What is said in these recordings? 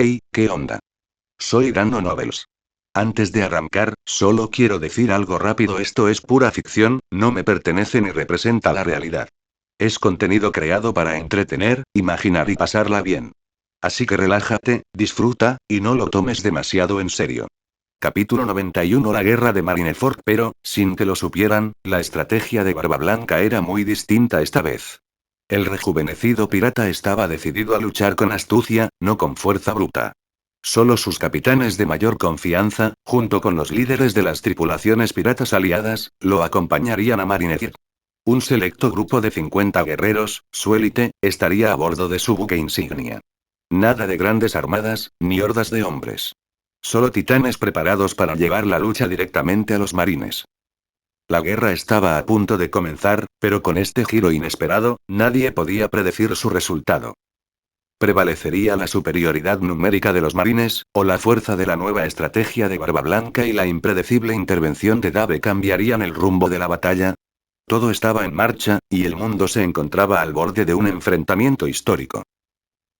Hey, ¿qué onda? Soy Dano Nobles. Antes de arrancar, solo quiero decir algo rápido: esto es pura ficción, no me pertenece ni representa la realidad. Es contenido creado para entretener, imaginar y pasarla bien. Así que relájate, disfruta, y no lo tomes demasiado en serio. Capítulo 91: La guerra de Marineford. Pero, sin que lo supieran, la estrategia de Barba Blanca era muy distinta esta vez. El rejuvenecido pirata estaba decidido a luchar con astucia, no con fuerza bruta. Solo sus capitanes de mayor confianza, junto con los líderes de las tripulaciones piratas aliadas, lo acompañarían a Marineford. Un selecto grupo de 50 guerreros, su élite, estaría a bordo de su buque insignia. Nada de grandes armadas, ni hordas de hombres. Solo titanes preparados para llevar la lucha directamente a los marines. La guerra estaba a punto de comenzar, pero con este giro inesperado, nadie podía predecir su resultado. ¿Prevalecería la superioridad numérica de los marines, o la fuerza de la nueva estrategia de Barba Blanca y la impredecible intervención de Dave cambiarían el rumbo de la batalla? Todo estaba en marcha, y el mundo se encontraba al borde de un enfrentamiento histórico.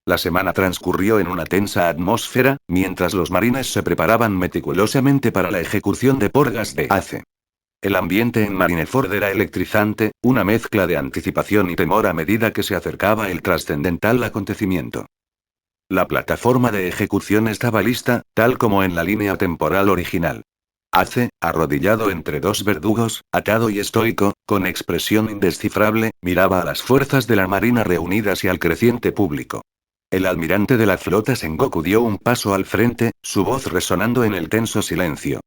La semana transcurrió en una tensa atmósfera, mientras los marines se preparaban meticulosamente para la ejecución de Porgas de Ace. El ambiente en Marineford era electrizante, una mezcla de anticipación y temor a medida que se acercaba el trascendental acontecimiento. La plataforma de ejecución estaba lista, tal como en la línea temporal original. Ace, arrodillado entre dos verdugos, atado y estoico, con expresión indescifrable, miraba a las fuerzas de la marina reunidas y al creciente público. El almirante de la flota Sengoku dio un paso al frente, su voz resonando en el tenso silencio.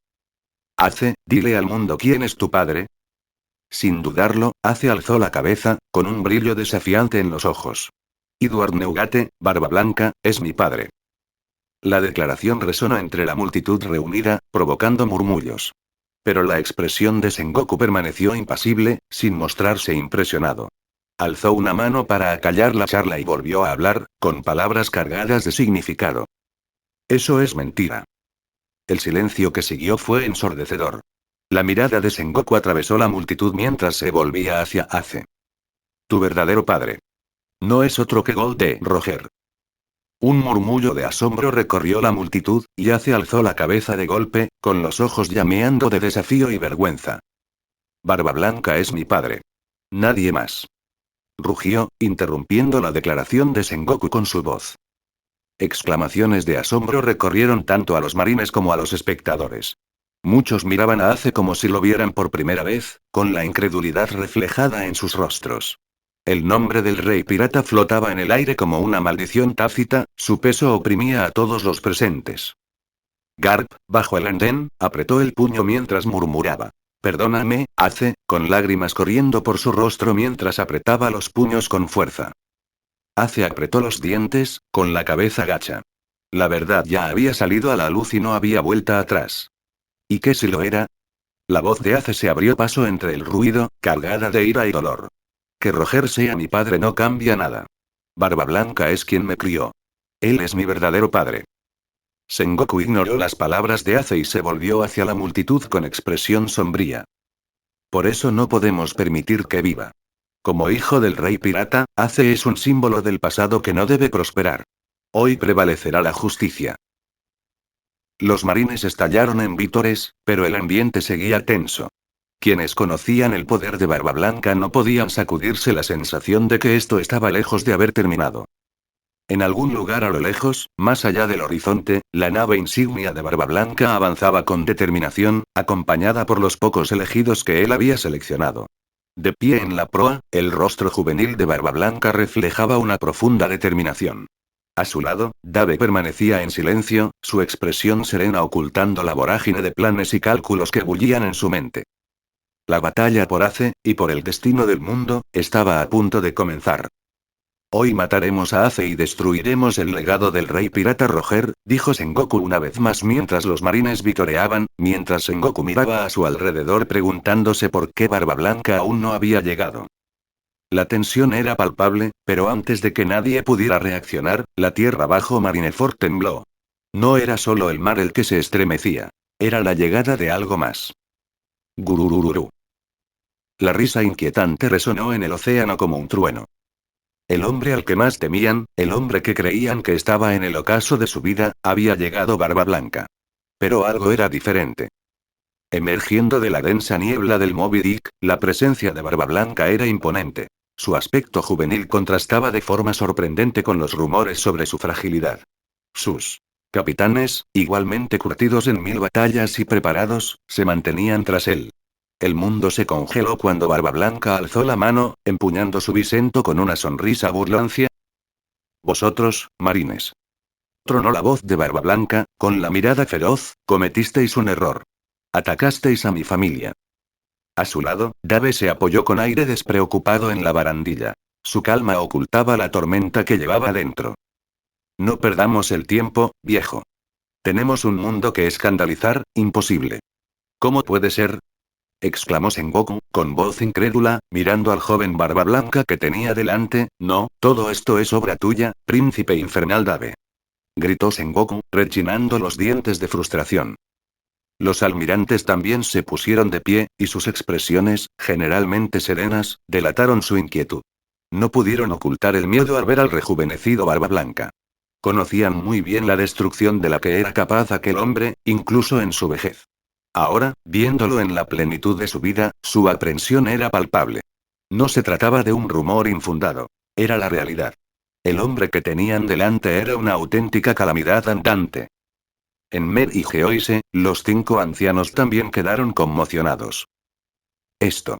Ace, dile al mundo quién es tu padre. Sin dudarlo, Ace alzó la cabeza, con un brillo desafiante en los ojos. Edward Neugate, Barba Blanca, es mi padre. La declaración resonó entre la multitud reunida, provocando murmullos. Pero la expresión de Sengoku permaneció impasible, sin mostrarse impresionado. Alzó una mano para acallar la charla y volvió a hablar, con palabras cargadas de significado. Eso es mentira. El silencio que siguió fue ensordecedor. La mirada de Sengoku atravesó la multitud mientras se volvía hacia Ace. Tu verdadero padre. No es otro que Gold de Roger. Un murmullo de asombro recorrió la multitud, y Ace alzó la cabeza de golpe, con los ojos llameando de desafío y vergüenza. Barba Blanca es mi padre. Nadie más. Rugió, interrumpiendo la declaración de Sengoku con su voz. Exclamaciones de asombro recorrieron tanto a los marines como a los espectadores. Muchos miraban a Ace como si lo vieran por primera vez, con la incredulidad reflejada en sus rostros. El nombre del rey pirata flotaba en el aire como una maldición tácita, su peso oprimía a todos los presentes. Garp, bajo el andén, apretó el puño mientras murmuraba. Perdóname, Ace, con lágrimas corriendo por su rostro mientras apretaba los puños con fuerza. Ace apretó los dientes, con la cabeza gacha. La verdad ya había salido a la luz y no había vuelta atrás. ¿Y qué si lo era? La voz de Ace se abrió paso entre el ruido, cargada de ira y dolor. Que Roger sea mi padre no cambia nada. Barba Blanca es quien me crió. Él es mi verdadero padre. Sengoku ignoró las palabras de Ace y se volvió hacia la multitud con expresión sombría. Por eso no podemos permitir que viva. Como hijo del rey pirata, Ace es un símbolo del pasado que no debe prosperar. Hoy prevalecerá la justicia. Los marines estallaron en vítores, pero el ambiente seguía tenso. Quienes conocían el poder de Barba Blanca no podían sacudirse la sensación de que esto estaba lejos de haber terminado. En algún lugar a lo lejos, más allá del horizonte, la nave insignia de Barba Blanca avanzaba con determinación, acompañada por los pocos elegidos que él había seleccionado. De pie en la proa, el rostro juvenil de Barba Blanca reflejaba una profunda determinación. A su lado, Dave permanecía en silencio, su expresión serena ocultando la vorágine de planes y cálculos que bullían en su mente. La batalla por Ace, y por el destino del mundo, estaba a punto de comenzar. Hoy mataremos a Ace y destruiremos el legado del rey pirata Roger, dijo Sengoku una vez más mientras los marines vitoreaban, mientras Sengoku miraba a su alrededor preguntándose por qué Barba Blanca aún no había llegado. La tensión era palpable, pero antes de que nadie pudiera reaccionar, la tierra bajo Marineford tembló. No era solo el mar el que se estremecía. Era la llegada de algo más. Gururururu. La risa inquietante resonó en el océano como un trueno. El hombre al que más temían, el hombre que creían que estaba en el ocaso de su vida, había llegado Barba Blanca. Pero algo era diferente. Emergiendo de la densa niebla del Moby Dick, la presencia de Barba Blanca era imponente. Su aspecto juvenil contrastaba de forma sorprendente con los rumores sobre su fragilidad. Sus capitanes, igualmente curtidos en 1000 batallas y preparados, se mantenían tras él. El mundo se congeló cuando Barba Blanca alzó la mano, empuñando su bisento con una sonrisa burlancia. Vosotros, marines. Tronó la voz de Barba Blanca, con la mirada feroz, cometisteis un error. Atacasteis a mi familia. A su lado, Dave se apoyó con aire despreocupado en la barandilla. Su calma ocultaba la tormenta que llevaba dentro. No perdamos el tiempo, viejo. Tenemos un mundo que escandalizar, imposible. ¿Cómo puede ser? Exclamó Sengoku, con voz incrédula, mirando al joven Barba Blanca que tenía delante. No, todo esto es obra tuya, príncipe infernal Dave. Gritó Sengoku, rechinando los dientes de frustración. Los almirantes también se pusieron de pie, y sus expresiones, generalmente serenas, delataron su inquietud. No pudieron ocultar el miedo al ver al rejuvenecido Barba Blanca. Conocían muy bien la destrucción de la que era capaz aquel hombre, incluso en su vejez. Ahora, viéndolo en la plenitud de su vida, su aprensión era palpable. No se trataba de un rumor infundado. Era la realidad. El hombre que tenían delante era una auténtica calamidad andante. En Mer y Geoise, los 5 ancianos también quedaron conmocionados. Esto.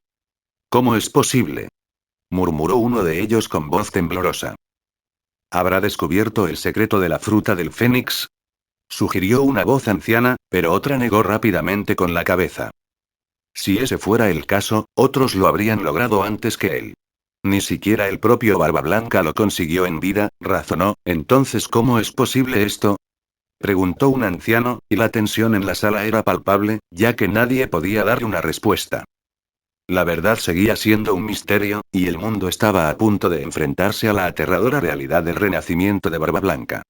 ¿Cómo es posible? Murmuró uno de ellos con voz temblorosa. ¿Habrá descubierto el secreto de la fruta del fénix? Sugirió una voz anciana, pero otra negó rápidamente con la cabeza. Si ese fuera el caso, otros lo habrían logrado antes que él. Ni siquiera el propio Barba Blanca lo consiguió en vida, razonó. Entonces, ¿cómo es posible esto? Preguntó un anciano, y la tensión en la sala era palpable, ya que nadie podía darle una respuesta. La verdad seguía siendo un misterio, y el mundo estaba a punto de enfrentarse a la aterradora realidad del renacimiento de Barba Blanca.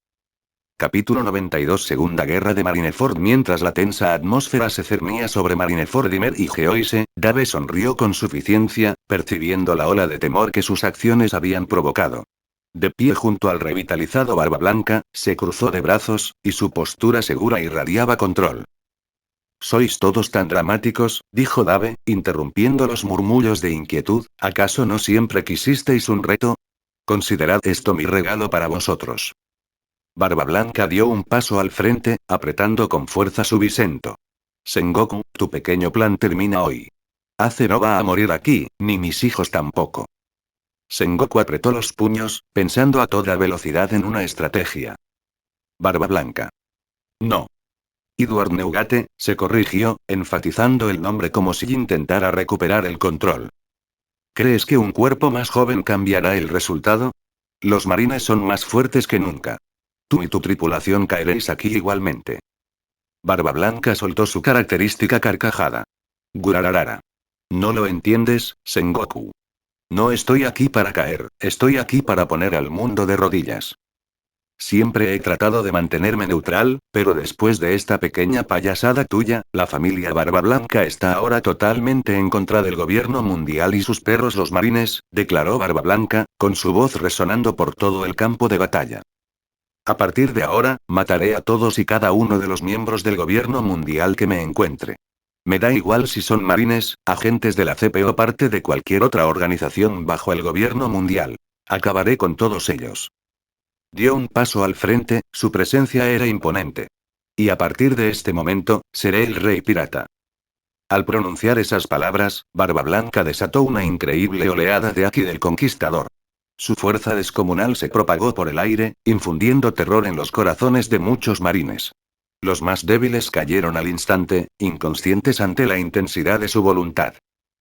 Capítulo 92 Segunda Guerra de Marineford. Mientras la tensa atmósfera se cernía sobre Marineford y Mer y Geoise, Dave sonrió con suficiencia, percibiendo la ola de temor que sus acciones habían provocado. De pie junto al revitalizado Barba Blanca, se cruzó de brazos, y su postura segura irradiaba control. «Sois todos tan dramáticos», dijo Dave, interrumpiendo los murmullos de inquietud. «¿Acaso no siempre quisisteis un reto? Considerad esto mi regalo para vosotros». Barba Blanca dio un paso al frente, apretando con fuerza su bisento. «Sengoku, tu pequeño plan termina hoy. Ace no va a morir aquí, ni mis hijos tampoco». Sengoku apretó los puños, pensando a toda velocidad en una estrategia. Barba Blanca. No. Edward Neugate, se corrigió, enfatizando el nombre como si intentara recuperar el control. ¿Crees que un cuerpo más joven cambiará el resultado? Los marines son más fuertes que nunca. Tú y tu tripulación caeréis aquí igualmente. Barba Blanca soltó su característica carcajada. Gurararara. No lo entiendes, Sengoku. No estoy aquí para caer, estoy aquí para poner al mundo de rodillas. Siempre he tratado de mantenerme neutral, pero después de esta pequeña payasada tuya, la familia Barba Blanca está ahora totalmente en contra del gobierno mundial y sus perros los marines, declaró Barba Blanca, con su voz resonando por todo el campo de batalla. A partir de ahora, mataré a todos y cada uno de los miembros del gobierno mundial que me encuentre. Me da igual si son marines, agentes de la CP o parte de cualquier otra organización bajo el gobierno mundial. Acabaré con todos ellos. Dio un paso al frente, su presencia era imponente. Y a partir de este momento, seré el rey pirata. Al pronunciar esas palabras, Barba Blanca desató una increíble oleada de Haki del Conquistador. Su fuerza descomunal se propagó por el aire, infundiendo terror en los corazones de muchos marines. Los más débiles cayeron al instante, inconscientes ante la intensidad de su voluntad.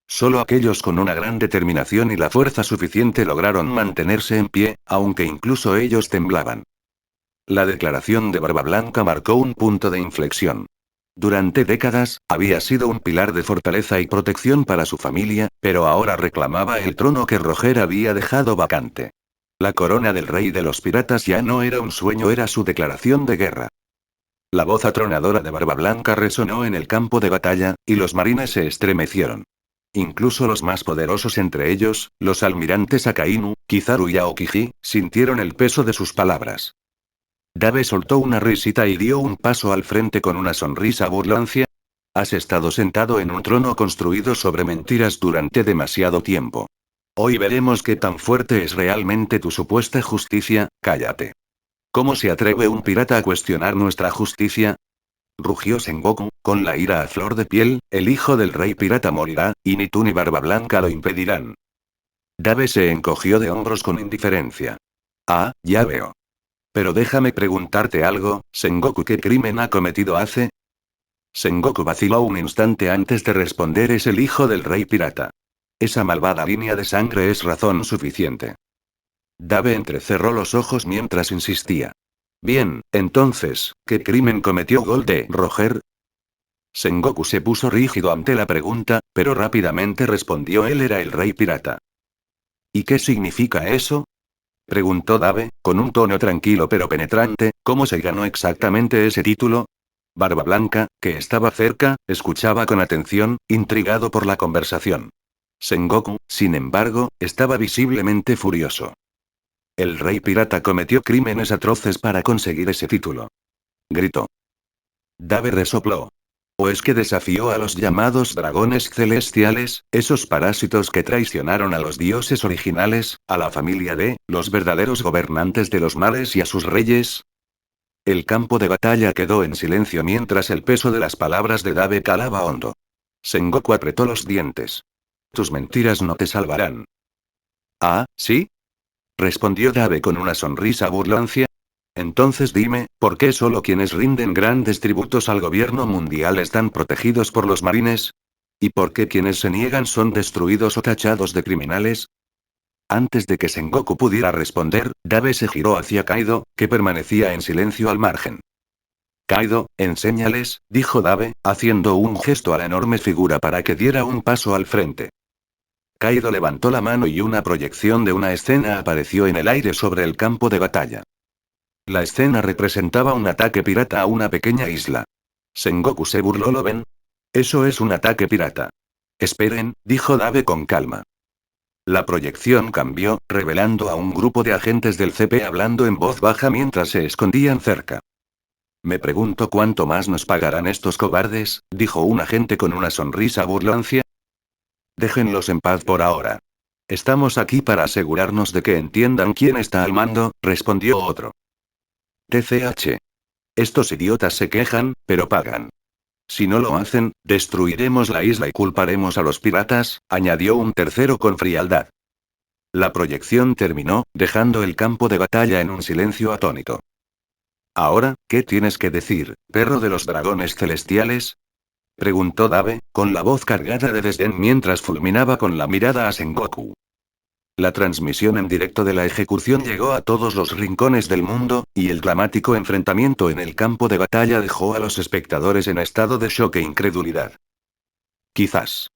Solo aquellos con una gran determinación y la fuerza suficiente lograron mantenerse en pie, aunque incluso ellos temblaban. La declaración de Barba Blanca marcó un punto de inflexión. Durante décadas, había sido un pilar de fortaleza y protección para su familia, pero ahora reclamaba el trono que Roger había dejado vacante. La corona del rey de los piratas ya no era un sueño, era su declaración de guerra. La voz atronadora de Barba Blanca resonó en el campo de batalla, y los marines se estremecieron. Incluso los más poderosos entre ellos, los almirantes Akainu, Kizaru y Aokiji, sintieron el peso de sus palabras. Dave soltó una risita y dio un paso al frente con una sonrisa burlancia. Has estado sentado en un trono construido sobre mentiras durante demasiado tiempo. Hoy veremos qué tan fuerte es realmente tu supuesta justicia. Cállate. ¿Cómo se atreve un pirata a cuestionar nuestra justicia? Rugió Sengoku, con la ira a flor de piel. El hijo del rey pirata morirá, y ni tú ni Barba Blanca lo impedirán. Dave se encogió de hombros con indiferencia. Ah, ya veo. Pero déjame preguntarte algo, Sengoku, ¿qué crimen ha cometido hace? Sengoku vaciló un instante antes de responder: es el hijo del rey pirata. Esa malvada línea de sangre es razón suficiente. Dave entrecerró los ojos mientras insistía. Bien, entonces, ¿qué crimen cometió Golde Roger? Sengoku se puso rígido ante la pregunta, pero rápidamente respondió: él era el rey pirata. ¿Y qué significa eso? Preguntó Dave, con un tono tranquilo pero penetrante. ¿Cómo se ganó exactamente ese título? Barba Blanca, que estaba cerca, escuchaba con atención, intrigado por la conversación. Sengoku, sin embargo, estaba visiblemente furioso. El rey pirata cometió crímenes atroces para conseguir ese título. Gritó. Dave resopló. ¿O es que desafió a los llamados dragones celestiales, esos parásitos que traicionaron a los dioses originales, a la familia de, los verdaderos gobernantes de los mares y a sus reyes? El campo de batalla quedó en silencio mientras el peso de las palabras de Dave calaba hondo. Sengoku apretó los dientes. Tus mentiras no te salvarán. ¿Ah, sí? Respondió Dave con una sonrisa burlancia. Entonces dime, ¿por qué solo quienes rinden grandes tributos al gobierno mundial están protegidos por los marines? ¿Y por qué quienes se niegan son destruidos o tachados de criminales? Antes de que Sengoku pudiera responder, Dave se giró hacia Kaido, que permanecía en silencio al margen. Kaido, enséñales, dijo Dave, haciendo un gesto a la enorme figura para que diera un paso al frente. Kaido levantó la mano y una proyección de una escena apareció en el aire sobre el campo de batalla. La escena representaba un ataque pirata a una pequeña isla. Sengoku se burló: ¿lo ven? Eso es un ataque pirata. Esperen, dijo Dave con calma. La proyección cambió, revelando a un grupo de agentes del CP hablando en voz baja mientras se escondían cerca. Me pregunto cuánto más nos pagarán estos cobardes, dijo un agente con una sonrisa burlancia. Déjenlos en paz por ahora. Estamos aquí para asegurarnos de que entiendan quién está al mando, respondió otro. TCH. Estos idiotas se quejan, pero pagan. Si no lo hacen, destruiremos la isla y culparemos a los piratas, añadió un tercero con frialdad. La proyección terminó, dejando el campo de batalla en un silencio atónito. Ahora, ¿qué tienes que decir, perro de los dragones celestiales? Preguntó Dave, con la voz cargada de desdén mientras fulminaba con la mirada a Sengoku. La transmisión en directo de la ejecución llegó a todos los rincones del mundo, y el dramático enfrentamiento en el campo de batalla dejó a los espectadores en estado de shock e incredulidad. Quizás.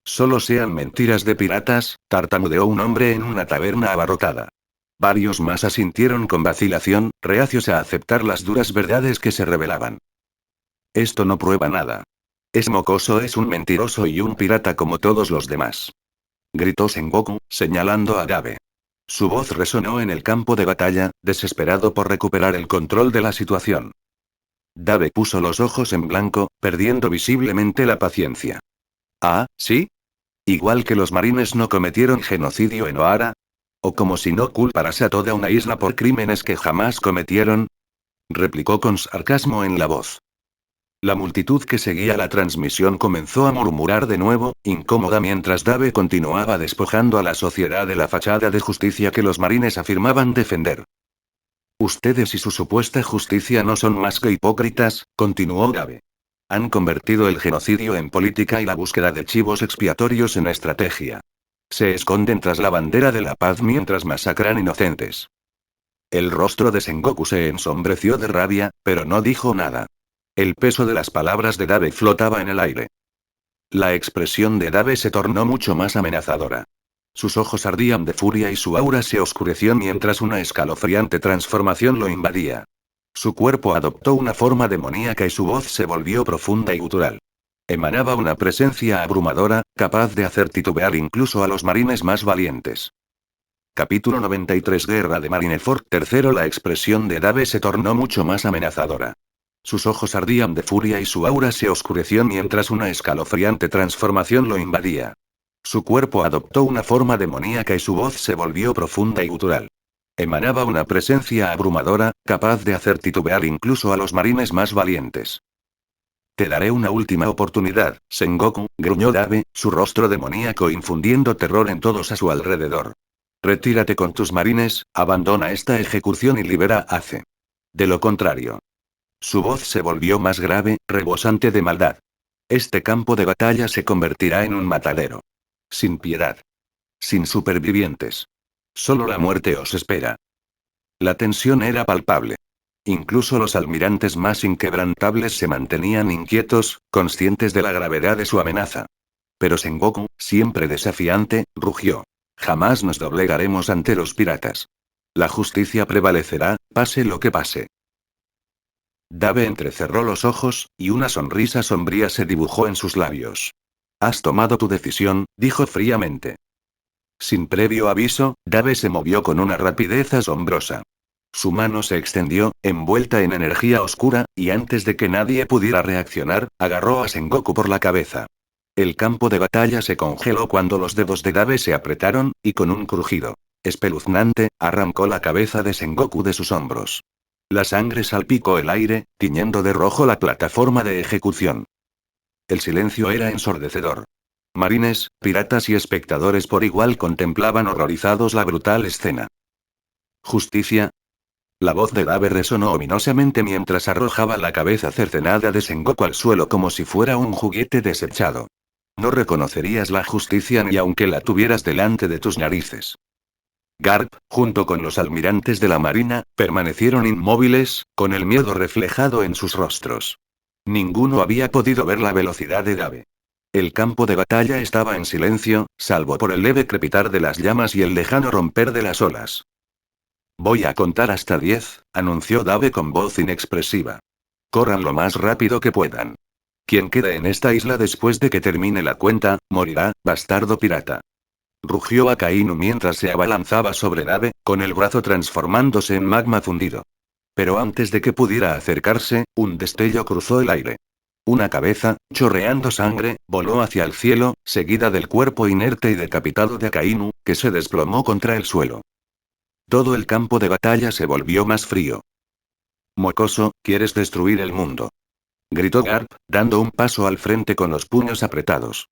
Solo sean mentiras de piratas, tartamudeó un hombre en una taberna abarrotada. Varios más asintieron con vacilación, reacios a aceptar las duras verdades que se revelaban. Esto no prueba nada. Es mocoso, es un mentiroso y un pirata como todos los demás. Gritó Sengoku, señalando a Dave. Su voz resonó en el campo de batalla, desesperado por recuperar el control de la situación. Dave puso los ojos en blanco, perdiendo visiblemente la paciencia. ¿Ah, sí? ¿Igual que los marines no cometieron genocidio en Ohara? ¿O como si no culparas a toda una isla por crímenes que jamás cometieron? Replicó con sarcasmo en la voz. La multitud que seguía la transmisión comenzó a murmurar de nuevo, incómoda mientras Dave continuaba despojando a la sociedad de la fachada de justicia que los marines afirmaban defender. Ustedes y su supuesta justicia no son más que hipócritas, continuó Dave. Han convertido el genocidio en política y la búsqueda de chivos expiatorios en estrategia. Se esconden tras la bandera de la paz mientras masacran inocentes. El rostro de Sengoku se ensombreció de rabia, pero no dijo nada. El peso de las palabras de Dave flotaba en el aire. La expresión de Dave se tornó mucho más amenazadora. Sus ojos ardían de furia y su aura se oscureció mientras una escalofriante transformación lo invadía. Su cuerpo adoptó una forma demoníaca y su voz se volvió profunda y gutural. Emanaba una presencia abrumadora, capaz de hacer titubear incluso a los marines más valientes. Capítulo 93 Guerra de Marineford III La expresión de Dave se tornó mucho más amenazadora. Sus ojos ardían de furia y su aura se oscureció mientras una escalofriante transformación lo invadía. Su cuerpo adoptó una forma demoníaca y su voz se volvió profunda y gutural. Emanaba una presencia abrumadora, capaz de hacer titubear incluso a los marines más valientes. Te daré una última oportunidad, Sengoku, gruñó Dave, su rostro demoníaco infundiendo terror en todos a su alrededor. Retírate con tus marines, abandona esta ejecución y libera a Ace. De lo contrario. Su voz se volvió más grave, rebosante de maldad. Este campo de batalla se convertirá en un matadero. Sin piedad. Sin supervivientes. Solo la muerte os espera. La tensión era palpable. Incluso los almirantes más inquebrantables se mantenían inquietos, conscientes de la gravedad de su amenaza. Pero Sengoku, siempre desafiante, rugió. Jamás nos doblegaremos ante los piratas. La justicia prevalecerá, pase lo que pase. Dave entrecerró los ojos, y una sonrisa sombría se dibujó en sus labios. Has tomado tu decisión, dijo fríamente. Sin previo aviso, Dave se movió con una rapidez asombrosa. Su mano se extendió, envuelta en energía oscura, y antes de que nadie pudiera reaccionar, agarró a Sengoku por la cabeza. El campo de batalla se congeló cuando los dedos de Dave se apretaron, y con un crujido espeluznante, arrancó la cabeza de Sengoku de sus hombros. La sangre salpicó el aire, tiñendo de rojo la plataforma de ejecución. El silencio era ensordecedor. Marines, piratas y espectadores por igual contemplaban horrorizados la brutal escena. ¿Justicia? La voz de Dave resonó ominosamente mientras arrojaba la cabeza cercenada de Sengoku al suelo como si fuera un juguete desechado. No reconocerías la justicia ni aunque la tuvieras delante de tus narices. Garp, junto con los almirantes de la marina, permanecieron inmóviles, con el miedo reflejado en sus rostros. Ninguno había podido ver la velocidad de Dave. El campo de batalla estaba en silencio, salvo por el leve crepitar de las llamas y el lejano romper de las olas. Voy a contar hasta 10, anunció Dave con voz inexpresiva. Corran lo más rápido que puedan. Quien quede en esta isla después de que termine la cuenta, morirá, bastardo pirata. Rugió Akainu mientras se abalanzaba sobre Dave, con el brazo transformándose en magma fundido. Pero antes de que pudiera acercarse, un destello cruzó el aire. Una cabeza, chorreando sangre, voló hacia el cielo, seguida del cuerpo inerte y decapitado de Akainu, que se desplomó contra el suelo. Todo el campo de batalla se volvió más frío. Mocoso, ¿quieres destruir el mundo?, gritó Garp, dando un paso al frente con los puños apretados.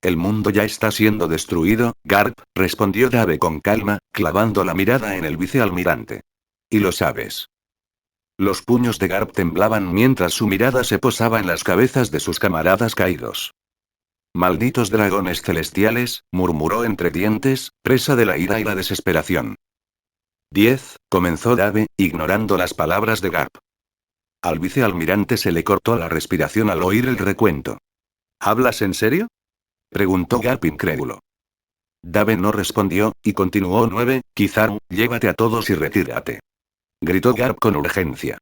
El mundo ya está siendo destruido, Garp, respondió Dave con calma, clavando la mirada en el vicealmirante. Y lo sabes. Los puños de Garp temblaban mientras su mirada se posaba en las cabezas de sus camaradas caídos. Malditos dragones celestiales, murmuró entre dientes, presa de la ira y la desesperación. 10, comenzó Dave, ignorando las palabras de Garp. Al vicealmirante se le cortó la respiración al oír el recuento. ¿Hablas en serio?, preguntó Garp incrédulo. Dave no respondió, y continuó 9, Kizaru, llévate a todos y retírate. Gritó Garp con urgencia.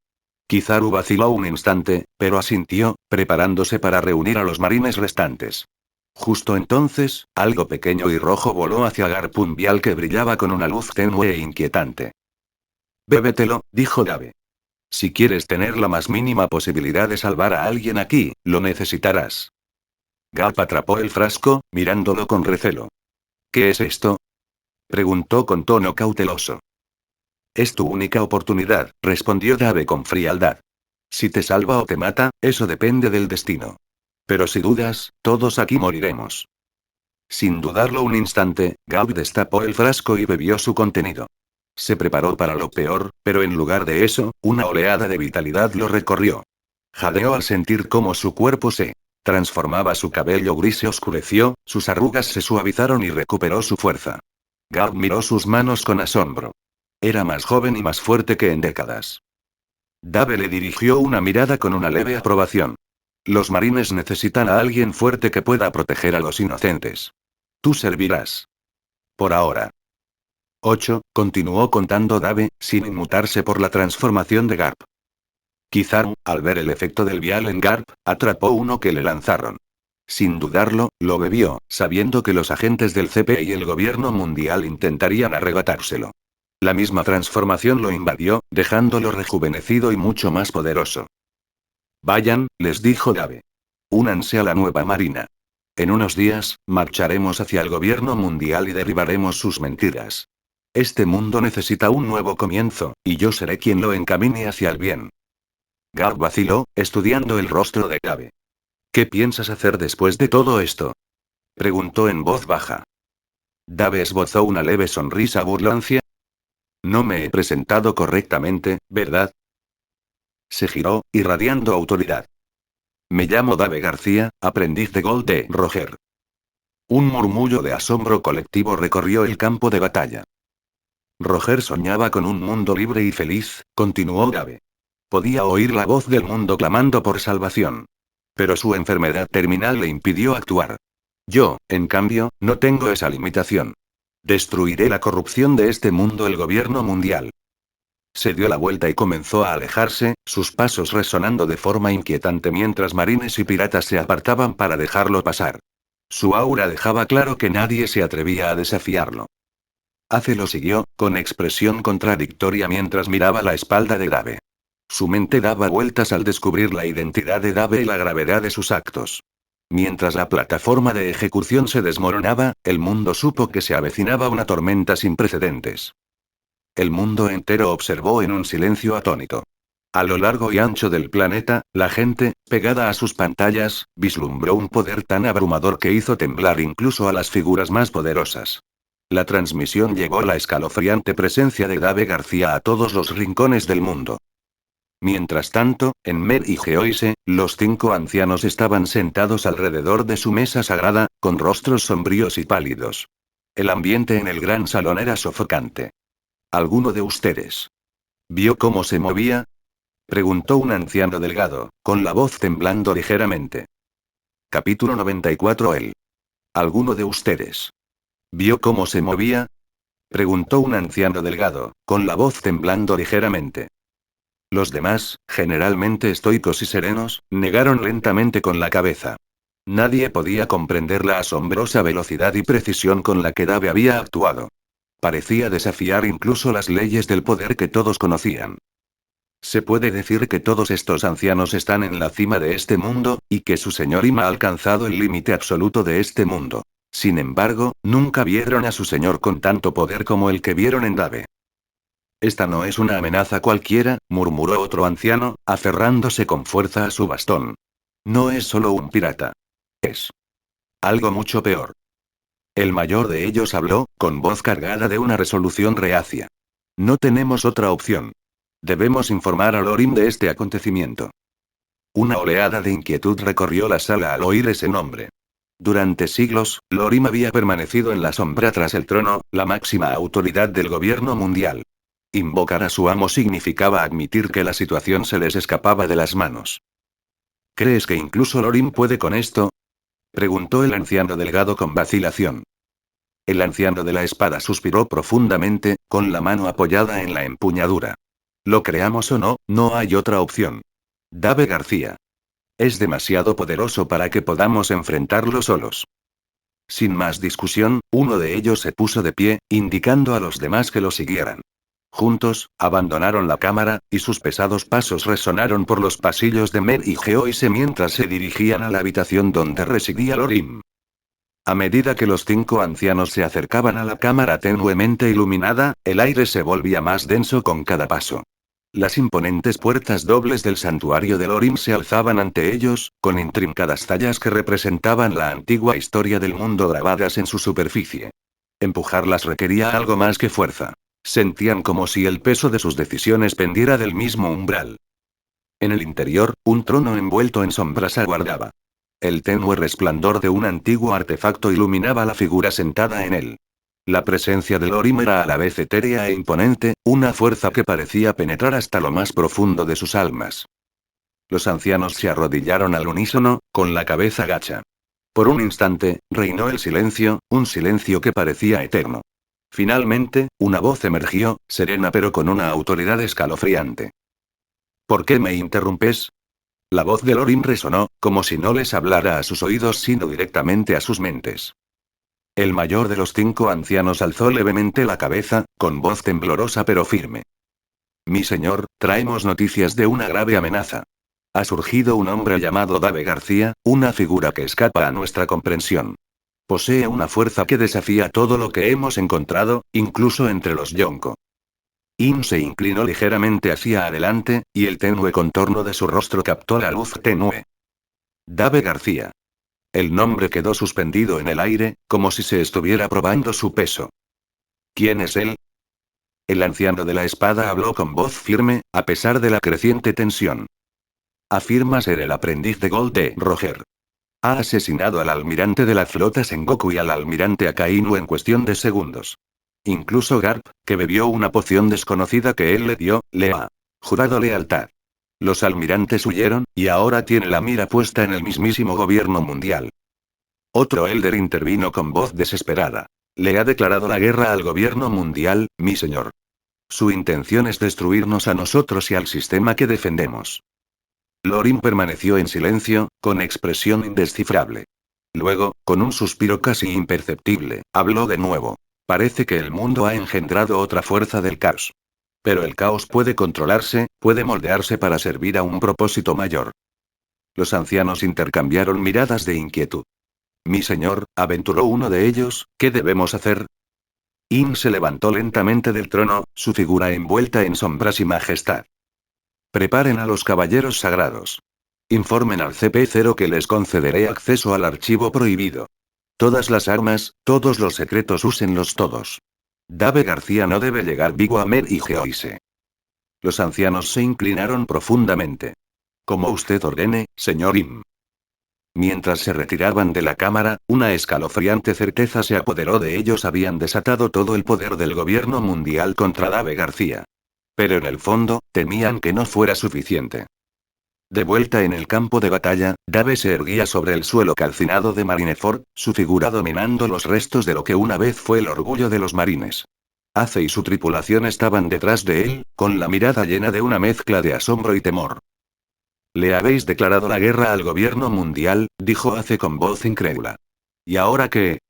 Kizaru vaciló un instante, pero asintió, preparándose para reunir a los marines restantes. Justo entonces, algo pequeño y rojo voló hacia Garp, un vial que brillaba con una luz tenue e inquietante. Bébetelo, dijo Dave. Si quieres tener la más mínima posibilidad de salvar a alguien aquí, lo necesitarás. Garp atrapó el frasco, mirándolo con recelo. ¿Qué es esto?, preguntó con tono cauteloso. Es tu única oportunidad, respondió Dave con frialdad. Si te salva o te mata, eso depende del destino. Pero si dudas, todos aquí moriremos. Sin dudarlo un instante, Garp destapó el frasco y bebió su contenido. Se preparó para lo peor, pero en lugar de eso, una oleada de vitalidad lo recorrió. Jadeó al sentir cómo su cuerpo se transformaba, su cabello gris se oscureció, sus arrugas se suavizaron y recuperó su fuerza. Garp miró sus manos con asombro. Era más joven y más fuerte que en décadas. Dave le dirigió una mirada con una leve aprobación. Los marines necesitan a alguien fuerte que pueda proteger a los inocentes. Tú servirás. Por ahora. 8, continuó contando Dave, sin inmutarse por la transformación de Garp. Kizaru, al ver el efecto del vial en Garp, atrapó uno que le lanzaron. Sin dudarlo, lo bebió, sabiendo que los agentes del CP y el gobierno mundial intentarían arrebatárselo. La misma transformación lo invadió, dejándolo rejuvenecido y mucho más poderoso. Vayan, les dijo Dave. Únanse a la nueva marina. En unos días, marcharemos hacia el gobierno mundial y derribaremos sus mentiras. Este mundo necesita un nuevo comienzo, y yo seré quien lo encamine hacia el bien. Garp vaciló, estudiando el rostro de Dave. ¿Qué piensas hacer después de todo esto? Preguntó en voz baja. Dave esbozó una leve sonrisa burlancia. No me he presentado correctamente, ¿verdad? Se giró, irradiando autoridad. Me llamo Dave García, aprendiz de Gold de Roger. Un murmullo de asombro colectivo recorrió el campo de batalla. Roger soñaba con un mundo libre y feliz, continuó Dave. Podía oír la voz del mundo clamando por salvación. Pero su enfermedad terminal le impidió actuar. Yo, en cambio, no tengo esa limitación. Destruiré la corrupción de este mundo, el gobierno mundial. Se dio la vuelta y comenzó a alejarse, sus pasos resonando de forma inquietante mientras marines y piratas se apartaban para dejarlo pasar. Su aura dejaba claro que nadie se atrevía a desafiarlo. Ace lo siguió, con expresión contradictoria mientras miraba la espalda de Dave. Su mente daba vueltas al descubrir la identidad de Dave y la gravedad de sus actos. Mientras la plataforma de ejecución se desmoronaba, el mundo supo que se avecinaba una tormenta sin precedentes. El mundo entero observó en un silencio atónito. A lo largo y ancho del planeta, la gente, pegada a sus pantallas, vislumbró un poder tan abrumador que hizo temblar incluso a las figuras más poderosas. La transmisión llevó la escalofriante presencia de Dave García a todos los rincones del mundo. Mientras tanto, en Mer y Geoise, los 5 ancianos estaban sentados alrededor de su mesa sagrada, con rostros sombríos y pálidos. El ambiente en el gran salón era sofocante. ¿Alguno de ustedes vio cómo se movía? Preguntó un anciano delgado, con la voz temblando ligeramente. Capítulo 94. ¿Alguno de ustedes vio cómo se movía? Preguntó un anciano delgado, con la voz temblando ligeramente. Los demás, generalmente estoicos y serenos, negaron lentamente con la cabeza. Nadie podía comprender la asombrosa velocidad y precisión con la que Dave había actuado. Parecía desafiar incluso las leyes del poder que todos conocían. Se puede decir que todos estos ancianos están en la cima de este mundo, y que su señor Ima ha alcanzado el límite absoluto de este mundo. Sin embargo, nunca vieron a su señor con tanto poder como el que vieron en Dave. Esta no es una amenaza cualquiera, murmuró otro anciano, aferrándose con fuerza a su bastón. No es solo un pirata. Es algo mucho peor. El mayor de ellos habló, con voz cargada de una resolución reacia. No tenemos otra opción. Debemos informar a Lorim de este acontecimiento. Una oleada de inquietud recorrió la sala al oír ese nombre. Durante siglos, Lorim había permanecido en la sombra tras el trono, la máxima autoridad del gobierno mundial. Invocar a su amo significaba admitir que la situación se les escapaba de las manos. ¿Crees que incluso Lorim puede con esto? Preguntó el anciano delgado con vacilación. El anciano de la espada suspiró profundamente, con la mano apoyada en la empuñadura. Lo creamos o no, no hay otra opción. Dave García. Es demasiado poderoso para que podamos enfrentarlo solos. Sin más discusión, uno de ellos se puso de pie, indicando a los demás que lo siguieran. Juntos, abandonaron la cámara, y sus pesados pasos resonaron por los pasillos de Mer y Geoise mientras se dirigían a la habitación donde residía Lorim. A medida que los 5 ancianos se acercaban a la cámara tenuemente iluminada, el aire se volvía más denso con cada paso. Las imponentes puertas dobles del santuario de Lorim se alzaban ante ellos, con intrincadas tallas que representaban la antigua historia del mundo grabadas en su superficie. Empujarlas requería algo más que fuerza. Sentían como si el peso de sus decisiones pendiera del mismo umbral. En el interior, un trono envuelto en sombras aguardaba. El tenue resplandor de un antiguo artefacto iluminaba la figura sentada en él. La presencia de Lorim era a la vez etérea e imponente, una fuerza que parecía penetrar hasta lo más profundo de sus almas. Los ancianos se arrodillaron al unísono, con la cabeza gacha. Por un instante, reinó el silencio, un silencio que parecía eterno. Finalmente, una voz emergió, serena pero con una autoridad escalofriante. ¿Por qué me interrumpes? La voz de Lorin resonó, como si no les hablara a sus oídos sino directamente a sus mentes. El mayor de los 5 ancianos alzó levemente la cabeza, con voz temblorosa pero firme. Mi señor, traemos noticias de una grave amenaza. Ha surgido un hombre llamado Dave García, una figura que escapa a nuestra comprensión. Posee una fuerza que desafía todo lo que hemos encontrado, incluso entre los Yonko. In se inclinó ligeramente hacia adelante, y el tenue contorno de su rostro captó la luz tenue. Dave García. El nombre quedó suspendido en el aire, como si se estuviera probando su peso. ¿Quién es él? El anciano de la espada habló con voz firme, a pesar de la creciente tensión. Afirma ser el aprendiz de Gold de Roger. Ha asesinado al almirante de la flota Sengoku y al almirante Akainu en cuestión de segundos. Incluso Garp, que bebió una poción desconocida que él le dio, le ha jurado lealtad. Los almirantes huyeron, y ahora tiene la mira puesta en el mismísimo gobierno mundial. Otro Elder intervino con voz desesperada. Le ha declarado la guerra al gobierno mundial, mi señor. Su intención es destruirnos a nosotros y al sistema que defendemos. Lorin permaneció en silencio, con expresión indescifrable. Luego, con un suspiro casi imperceptible, habló de nuevo. Parece que el mundo ha engendrado otra fuerza del caos. Pero el caos puede controlarse, puede moldearse para servir a un propósito mayor. Los ancianos intercambiaron miradas de inquietud. Mi señor, aventuró uno de ellos, ¿qué debemos hacer? In se levantó lentamente del trono, su figura envuelta en sombras y majestad. Preparen a los caballeros sagrados. Informen al CP0 que les concederé acceso al archivo prohibido. Todas las armas, todos los secretos úsenlos todos. Dave García no debe llegar vivo a Mer y Geoise. Los ancianos se inclinaron profundamente. Como usted ordene, señor Im. Mientras se retiraban de la cámara, una escalofriante certeza se apoderó de ellos: habían desatado todo el poder del gobierno mundial contra Dave García. Pero en el fondo, temían que no fuera suficiente. De vuelta en el campo de batalla, Dave se erguía sobre el suelo calcinado de Marineford, su figura dominando los restos de lo que una vez fue el orgullo de los marines. Ace y su tripulación estaban detrás de él, con la mirada llena de una mezcla de asombro y temor. Le habéis declarado la guerra al gobierno mundial, dijo Ace con voz incrédula. ¿Y ahora qué?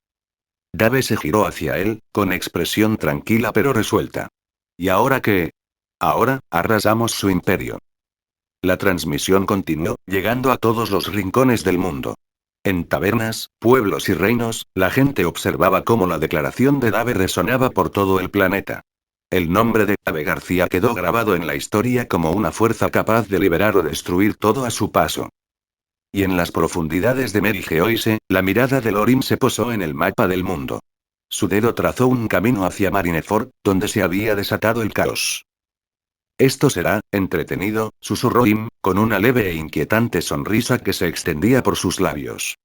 Dave se giró hacia él, con expresión tranquila pero resuelta. ¿Y ahora qué? Ahora, arrasamos su imperio. La transmisión continuó, llegando a todos los rincones del mundo. En tabernas, pueblos y reinos, la gente observaba cómo la declaración de Dave resonaba por todo el planeta. El nombre de Dave García quedó grabado en la historia como una fuerza capaz de liberar o destruir todo a su paso. Y en las profundidades de Mary Geoise, la mirada de Lorin se posó en el mapa del mundo. Su dedo trazó un camino hacia Marineford, donde se había desatado el caos. Esto será entretenido, susurró Im, con una leve e inquietante sonrisa que se extendía por sus labios.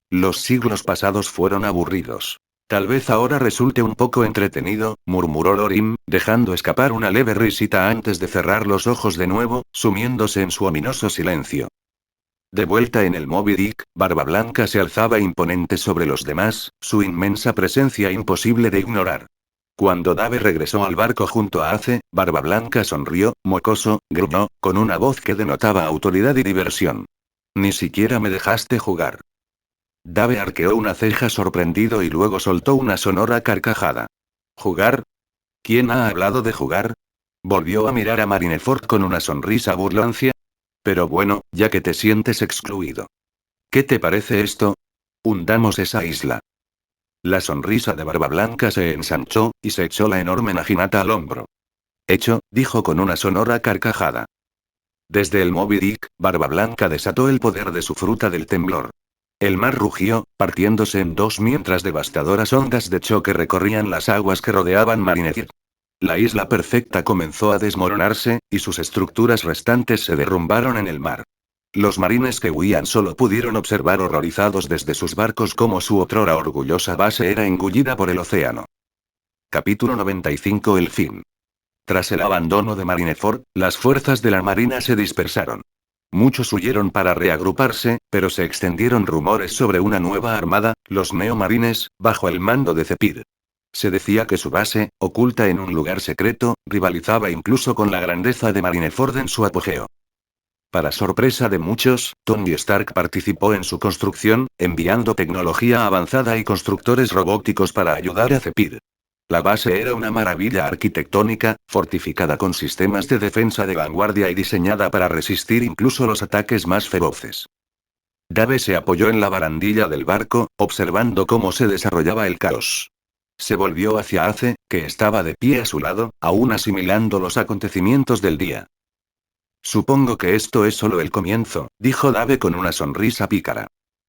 Los siglos pasados fueron aburridos. Tal vez ahora resulte un poco entretenido, murmuró Lorin, dejando escapar una leve risita antes de cerrar los ojos de nuevo, sumiéndose en su ominoso silencio. De vuelta en el Moby Dick, Barba Blanca se alzaba imponente sobre los demás, su inmensa presencia imposible de ignorar. Cuando Dave regresó al barco junto a Ace, Barba Blanca sonrió, mocoso, gruñó, con una voz que denotaba autoridad y diversión. Ni siquiera me dejaste jugar. Dave arqueó una ceja sorprendido y luego soltó una sonora carcajada. ¿Jugar? ¿Quién ha hablado de jugar? Volvió a mirar a Marineford con una sonrisa burlancia. Pero bueno, ya que te sientes excluido. ¿Qué te parece esto? Hundamos esa isla. La sonrisa de Barba Blanca se ensanchó, y se echó la enorme naginata al hombro. Hecho, dijo con una sonora carcajada. Desde el Moby Dick, Barba Blanca desató el poder de su fruta del temblor. El mar rugió, partiéndose en dos mientras devastadoras ondas de choque recorrían las aguas que rodeaban Marineford. La isla perfecta comenzó a desmoronarse, y sus estructuras restantes se derrumbaron en el mar. Los marines que huían solo pudieron observar horrorizados desde sus barcos cómo su otrora orgullosa base era engullida por el océano. Capítulo 95. El fin. Tras el abandono de Marineford, las fuerzas de la marina se dispersaron. Muchos huyeron para reagruparse, pero se extendieron rumores sobre una nueva armada, los neomarines, bajo el mando de Zephyr. Se decía que su base, oculta en un lugar secreto, rivalizaba incluso con la grandeza de Marineford en su apogeo. Para sorpresa de muchos, Tony Stark participó en su construcción, enviando tecnología avanzada y constructores robóticos para ayudar a Cepid. La base era una maravilla arquitectónica, fortificada con sistemas de defensa de vanguardia y diseñada para resistir incluso los ataques más feroces. Dave se apoyó en la barandilla del barco, observando cómo se desarrollaba el caos. Se volvió hacia Ace, que estaba de pie a su lado, aún asimilando los acontecimientos del día. Supongo que esto es solo el comienzo, dijo Dave con una sonrisa pícara.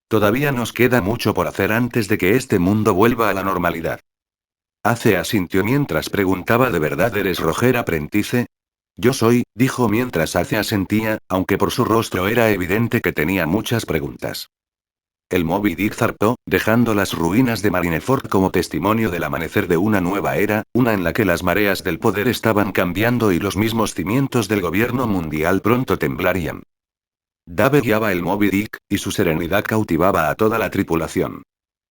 Todavía nos queda mucho por hacer antes de que este mundo vuelva a la normalidad. Ace asintió mientras preguntaba: ¿de verdad eres Roger Apprentice? Yo soy, dijo mientras Ace asentía, aunque por su rostro era evidente que tenía muchas preguntas. El Moby Dick zarpó, dejando las ruinas de Marineford como testimonio del amanecer de una nueva era, una en la que las mareas del poder estaban cambiando y los mismos cimientos del gobierno mundial pronto temblarían. Dave guiaba el Moby Dick, y su serenidad cautivaba a toda la tripulación.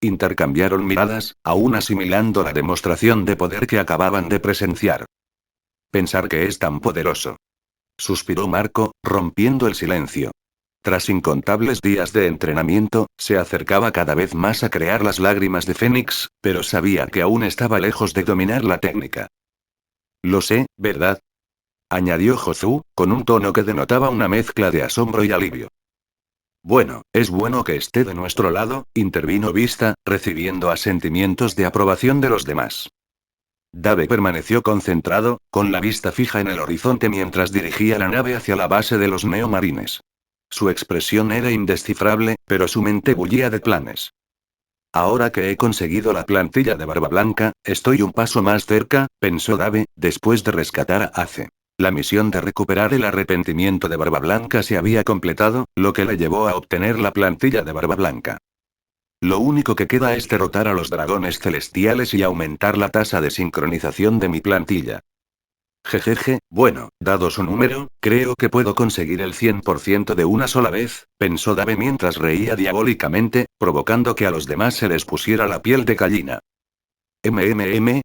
Intercambiaron miradas, aún asimilando la demostración de poder que acababan de presenciar. Pensar que es tan poderoso. Suspiró Marco, rompiendo el silencio. Tras incontables días de entrenamiento, se acercaba cada vez más a crear las lágrimas de Fénix, pero sabía que aún estaba lejos de dominar la técnica. Lo sé, ¿verdad? Añadió Jozu, con un tono que denotaba una mezcla de asombro y alivio. Bueno, es bueno que esté de nuestro lado, intervino Vista, recibiendo asentimientos de aprobación de los demás. Dave permaneció concentrado, con la vista fija en el horizonte mientras dirigía la nave hacia la base de los neomarines. Su expresión era indescifrable, pero su mente bullía de planes. Ahora que he conseguido la plantilla de Barba Blanca, estoy un paso más cerca, pensó Dave, después de rescatar a Ace. La misión de recuperar el arrepentimiento de Barba Blanca se había completado, lo que le llevó a obtener la plantilla de Barba Blanca. Lo único que queda es derrotar a los dragones celestiales y aumentar la tasa de sincronización de mi plantilla. Jejeje, bueno, dado su número, creo que puedo conseguir el 100% de una sola vez, pensó Dave mientras reía diabólicamente, provocando que a los demás se les pusiera la piel de gallina.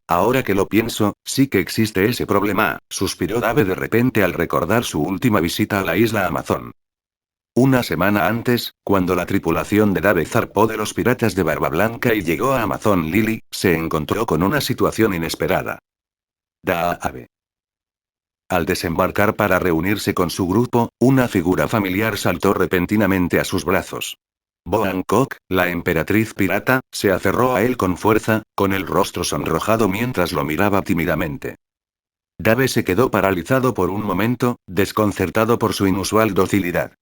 Ahora que lo pienso, sí que existe ese problema, suspiró Dave de repente al recordar su última visita a la isla Amazon. Una semana antes, cuando la tripulación de Dave zarpó de los piratas de Barba Blanca y llegó a Amazon Lily, se encontró con una situación inesperada. Dave. Al desembarcar para reunirse con su grupo, una figura familiar saltó repentinamente a sus brazos. Bo Hancock, la emperatriz pirata, se aferró a él con fuerza, con el rostro sonrojado mientras lo miraba tímidamente. Dave se quedó paralizado por un momento, desconcertado por su inusual docilidad.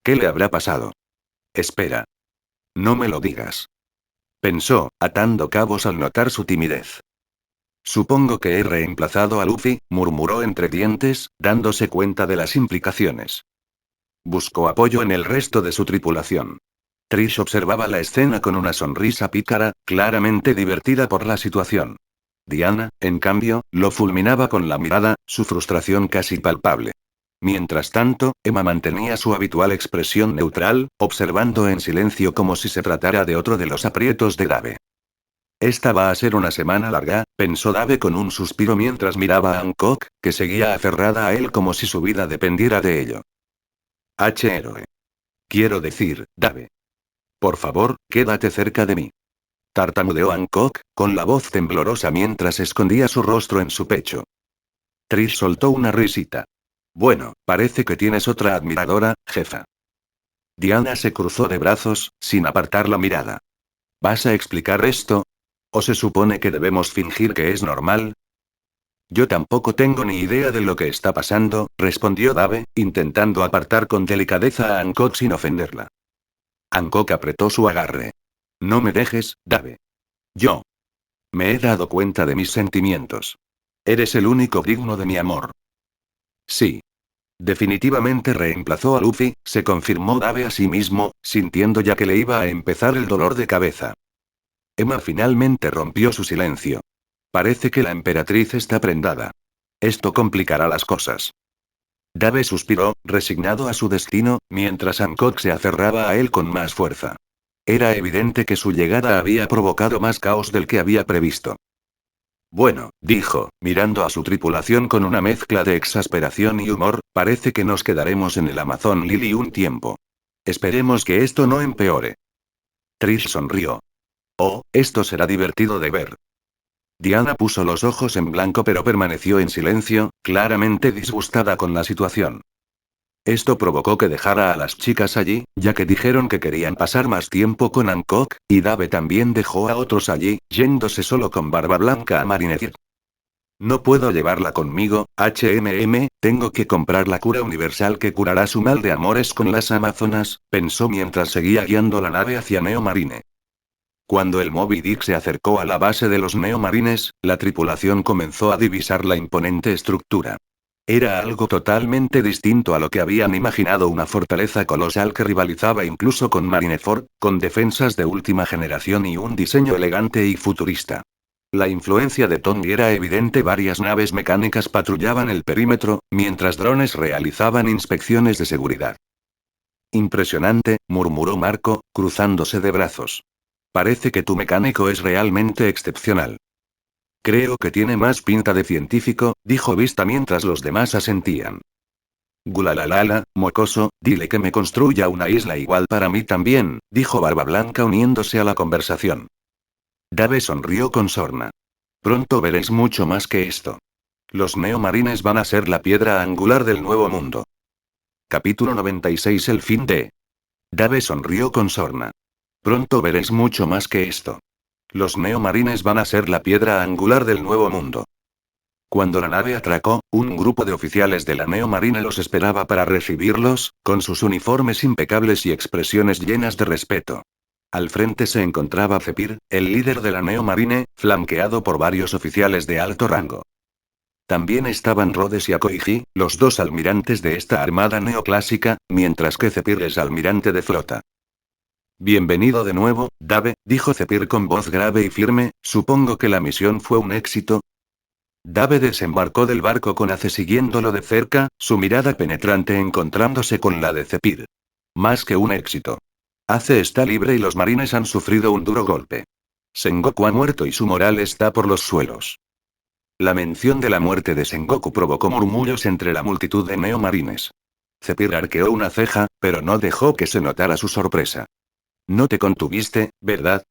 ¿Qué le habrá pasado? Espera. No me lo digas. Pensó, atando cabos al notar su timidez. Supongo que he reemplazado a Luffy, murmuró entre dientes, dándose cuenta de las implicaciones. Buscó apoyo en el resto de su tripulación. Trish observaba la escena con una sonrisa pícara, claramente divertida por la situación. Diana, en cambio, lo fulminaba con la mirada, su frustración casi palpable. Mientras tanto, Emma mantenía su habitual expresión neutral, observando en silencio como si se tratara de otro de los aprietos de Dave. Esta va a ser una semana larga, pensó Dave con un suspiro mientras miraba a Hancock, que seguía aferrada a él como si su vida dependiera de ello. Héroe. Quiero decir, Dave. Por favor, quédate cerca de mí. Tartamudeó Hancock, con la voz temblorosa mientras escondía su rostro en su pecho. Trish soltó una risita. Bueno, parece que tienes otra admiradora, jefa. Diana se cruzó de brazos, sin apartar la mirada. ¿Vas a explicar esto? ¿O se supone que debemos fingir que es normal? Yo tampoco tengo ni idea de lo que está pasando, respondió Dave, intentando apartar con delicadeza a Hancock sin ofenderla. Hancock apretó su agarre. No me dejes, Dave. Yo. Me he dado cuenta de mis sentimientos. Eres el único digno de mi amor. Sí. Definitivamente reemplazó a Luffy, se confirmó Dave a sí mismo, sintiendo ya que le iba a empezar el dolor de cabeza. Emma finalmente rompió su silencio. Parece que la emperatriz está prendada. Esto complicará las cosas. Dave suspiró, resignado a su destino, mientras Hancock se aferraba a él con más fuerza. Era evidente que su llegada había provocado más caos del que había previsto. Bueno, dijo, mirando a su tripulación con una mezcla de exasperación y humor, parece que nos quedaremos en el Amazon Lily un tiempo. Esperemos que esto no empeore. Trish sonrió. Oh, esto será divertido de ver. Diana puso los ojos en blanco pero permaneció en silencio, claramente disgustada con la situación. Esto provocó que dejara a las chicas allí, ya que dijeron que querían pasar más tiempo con Hancock, y Dave también dejó a otros allí, yéndose solo con Barba Blanca a Marineford. No puedo llevarla conmigo, tengo que comprar la cura universal que curará su mal de amores con las Amazonas, pensó mientras seguía guiando la nave hacia Neo Marine. Cuando el Moby Dick se acercó a la base de los neomarines, la tripulación comenzó a divisar la imponente estructura. Era algo totalmente distinto a lo que habían imaginado, una fortaleza colosal que rivalizaba incluso con Marineford, con defensas de última generación y un diseño elegante y futurista. La influencia de Tony era evidente, varias naves mecánicas patrullaban el perímetro, mientras drones realizaban inspecciones de seguridad. Impresionante, murmuró Marco, cruzándose de brazos. Parece que tu mecánico es realmente excepcional. Creo que tiene más pinta de científico, dijo Vista mientras los demás asentían. Gulalalala, mocoso, dile que me construya una isla igual para mí también, dijo Barba Blanca uniéndose a la conversación. Dave sonrió con sorna. Pronto veréis mucho más que esto. Los neomarines van a ser la piedra angular del nuevo mundo. Capítulo 96. El fin de. Dave sonrió con sorna. Pronto veréis mucho más que esto. Los neomarines van a ser la piedra angular del nuevo mundo. Cuando la nave atracó, un grupo de oficiales de la Neomarine los esperaba para recibirlos, con sus uniformes impecables y expresiones llenas de respeto. Al frente se encontraba Zephyr, el líder de la Neomarine, flanqueado por varios oficiales de alto rango. También estaban Rhodes y Akoiji, los dos almirantes de esta armada neoclásica, mientras que Zephyr es almirante de flota. Bienvenido de nuevo, Dave, dijo Zephyr con voz grave y firme, supongo que la misión fue un éxito. Dave desembarcó del barco con Ace siguiéndolo de cerca, su mirada penetrante encontrándose con la de Zephyr. Más que un éxito. Ace está libre y los marines han sufrido un duro golpe. Sengoku ha muerto y su moral está por los suelos. La mención de la muerte de Sengoku provocó murmullos entre la multitud de neomarines. Zephyr arqueó una ceja, pero no dejó que se notara su sorpresa. No te contuviste, ¿verdad?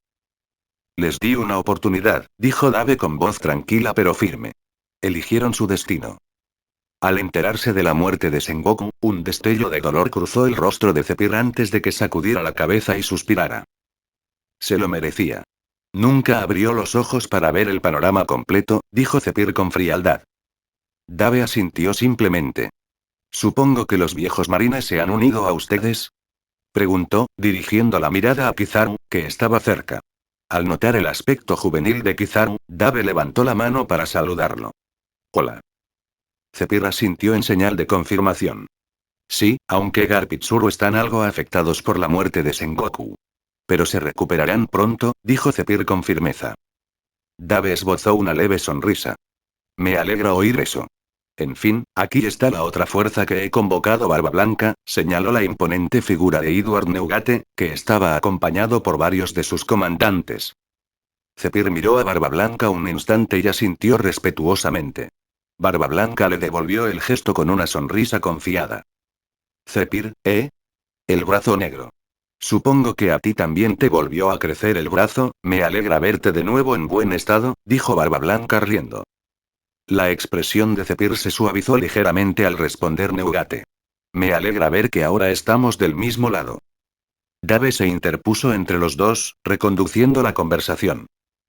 Les di una oportunidad, dijo Dave con voz tranquila pero firme. Eligieron su destino. Al enterarse de la muerte de Sengoku, un destello de dolor cruzó el rostro de Zephyr antes de que sacudiera la cabeza y suspirara. Se lo merecía. Nunca abrió los ojos para ver el panorama completo, dijo Zephyr con frialdad. Dave asintió simplemente. Supongo que los viejos marines se han unido a ustedes. Preguntó, dirigiendo la mirada a Kizaru, que estaba cerca. Al notar el aspecto juvenil de Kizaru, Dave levantó la mano para saludarlo. Hola. Zephyr asintió en señal de confirmación. Sí, aunque Garp y Tsuru están algo afectados por la muerte de Sengoku. Pero se recuperarán pronto, dijo Zephyr con firmeza. Dave esbozó una leve sonrisa. Me alegra oír eso. En fin, aquí está la otra fuerza que he convocado. Barba Blanca, señaló la imponente figura de Edward Neugate, que estaba acompañado por varios de sus comandantes. Zephyr miró a Barba Blanca un instante y asintió respetuosamente. Barba Blanca le devolvió el gesto con una sonrisa confiada. Zephyr, ¿eh? El brazo negro. Supongo que a ti también te volvió a crecer el brazo, me alegra verte de nuevo en buen estado, dijo Barba Blanca riendo. La expresión de Zephyr se suavizó ligeramente al responder Neugate. Me alegra ver que ahora estamos del mismo lado. Dave se interpuso entre los dos, reconduciendo la conversación.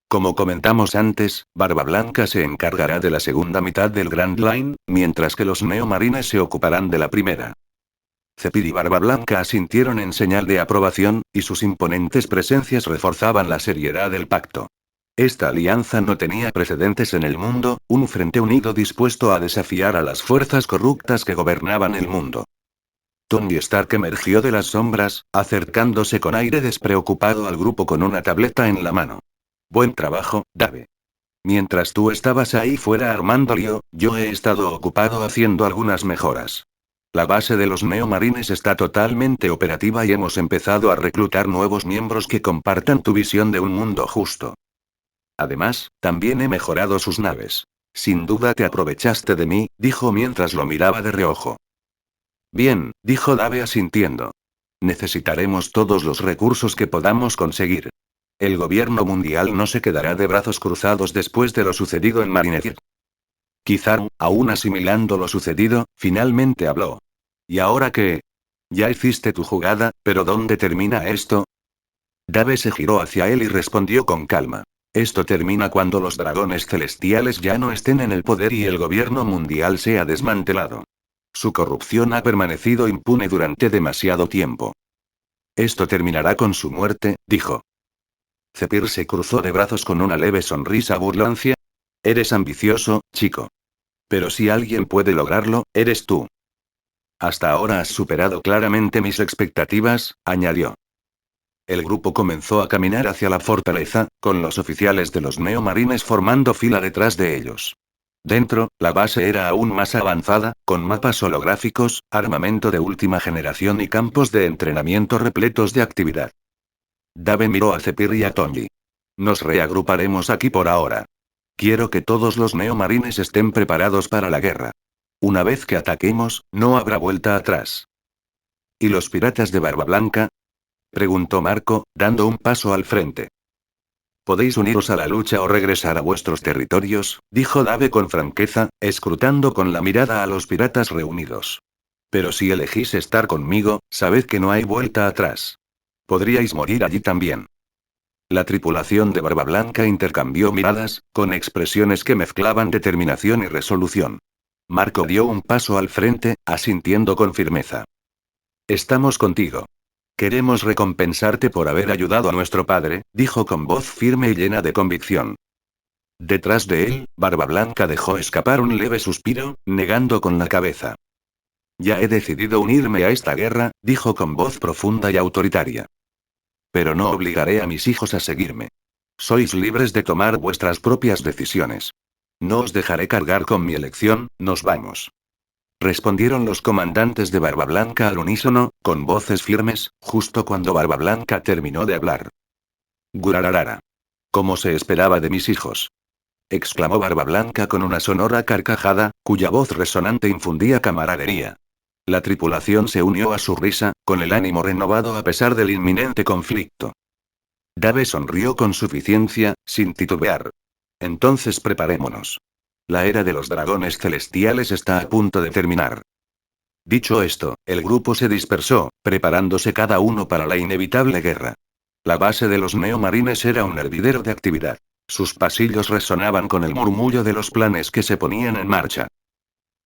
Como comentamos antes, Barba Blanca se encargará de la segunda mitad del Grand Line, mientras que los neomarines se ocuparán de la primera. Zephyr y Barba Blanca asintieron en señal de aprobación, y sus imponentes presencias reforzaban la seriedad del pacto. Esta alianza no tenía precedentes en el mundo, un frente unido dispuesto a desafiar a las fuerzas corruptas que gobernaban el mundo. Tony Stark emergió de las sombras, acercándose con aire despreocupado al grupo con una tableta en la mano. Buen trabajo, Dave. Mientras tú estabas ahí fuera armando lío, yo he estado ocupado haciendo algunas mejoras. La base de los neomarines está totalmente operativa y hemos empezado a reclutar nuevos miembros que compartan tu visión de un mundo justo. Además, también he mejorado sus naves. Sin duda te aprovechaste de mí, dijo mientras lo miraba de reojo. Bien, dijo Dave asintiendo. Necesitaremos todos los recursos que podamos conseguir. El gobierno mundial no se quedará de brazos cruzados después de lo sucedido en Marineford. Kizaru, aún asimilando lo sucedido, finalmente habló. ¿Y ahora qué? Ya hiciste tu jugada, pero ¿dónde termina esto? Dave se giró hacia él y respondió con calma. Esto termina cuando los dragones celestiales ya no estén en el poder y el gobierno mundial sea desmantelado. Su corrupción ha permanecido impune durante demasiado tiempo. Esto terminará con su muerte, dijo. Zephyr se cruzó de brazos con una leve sonrisa burlancia. Eres ambicioso, chico. Pero si alguien puede lograrlo, eres tú. Hasta ahora has superado claramente mis expectativas, añadió. El grupo comenzó a caminar hacia la fortaleza, con los oficiales de los neomarines formando fila detrás de ellos. Dentro, la base era aún más avanzada, con mapas holográficos, armamento de última generación y campos de entrenamiento repletos de actividad. Dave miró a Zephyr y a Tony. Nos reagruparemos aquí por ahora. Quiero que todos los neomarines estén preparados para la guerra. Una vez que ataquemos, no habrá vuelta atrás. ¿Y los piratas de Barba Blanca? Preguntó Marco, dando un paso al frente. Podéis uniros a la lucha o regresar a vuestros territorios, dijo Dave con franqueza, escrutando con la mirada a los piratas reunidos. Pero si elegís estar conmigo, sabed que no hay vuelta atrás. Podríais morir allí también. La tripulación de Barba Blanca intercambió miradas, con expresiones que mezclaban determinación y resolución. Marco dio un paso al frente, asintiendo con firmeza. Estamos contigo. Queremos recompensarte por haber ayudado a nuestro padre, dijo con voz firme y llena de convicción. Detrás de él, Barba Blanca dejó escapar un leve suspiro, negando con la cabeza. Ya he decidido unirme a esta guerra, dijo con voz profunda y autoritaria. Pero no obligaré a mis hijos a seguirme. Sois libres de tomar vuestras propias decisiones. No os dejaré cargar con mi elección, nos vamos. Respondieron los comandantes de Barba Blanca al unísono, con voces firmes, justo cuando Barba Blanca terminó de hablar. Gurararara. Como se esperaba de mis hijos. Exclamó Barba Blanca con una sonora carcajada, cuya voz resonante infundía camaradería. La tripulación se unió a su risa, con el ánimo renovado a pesar del inminente conflicto. Dave sonrió con suficiencia, sin titubear. Entonces preparémonos. La era de los dragones celestiales está a punto de terminar. Dicho esto, el grupo se dispersó, preparándose cada uno para la inevitable guerra. La base de los neomarines era un hervidero de actividad. Sus pasillos resonaban con el murmullo de los planes que se ponían en marcha.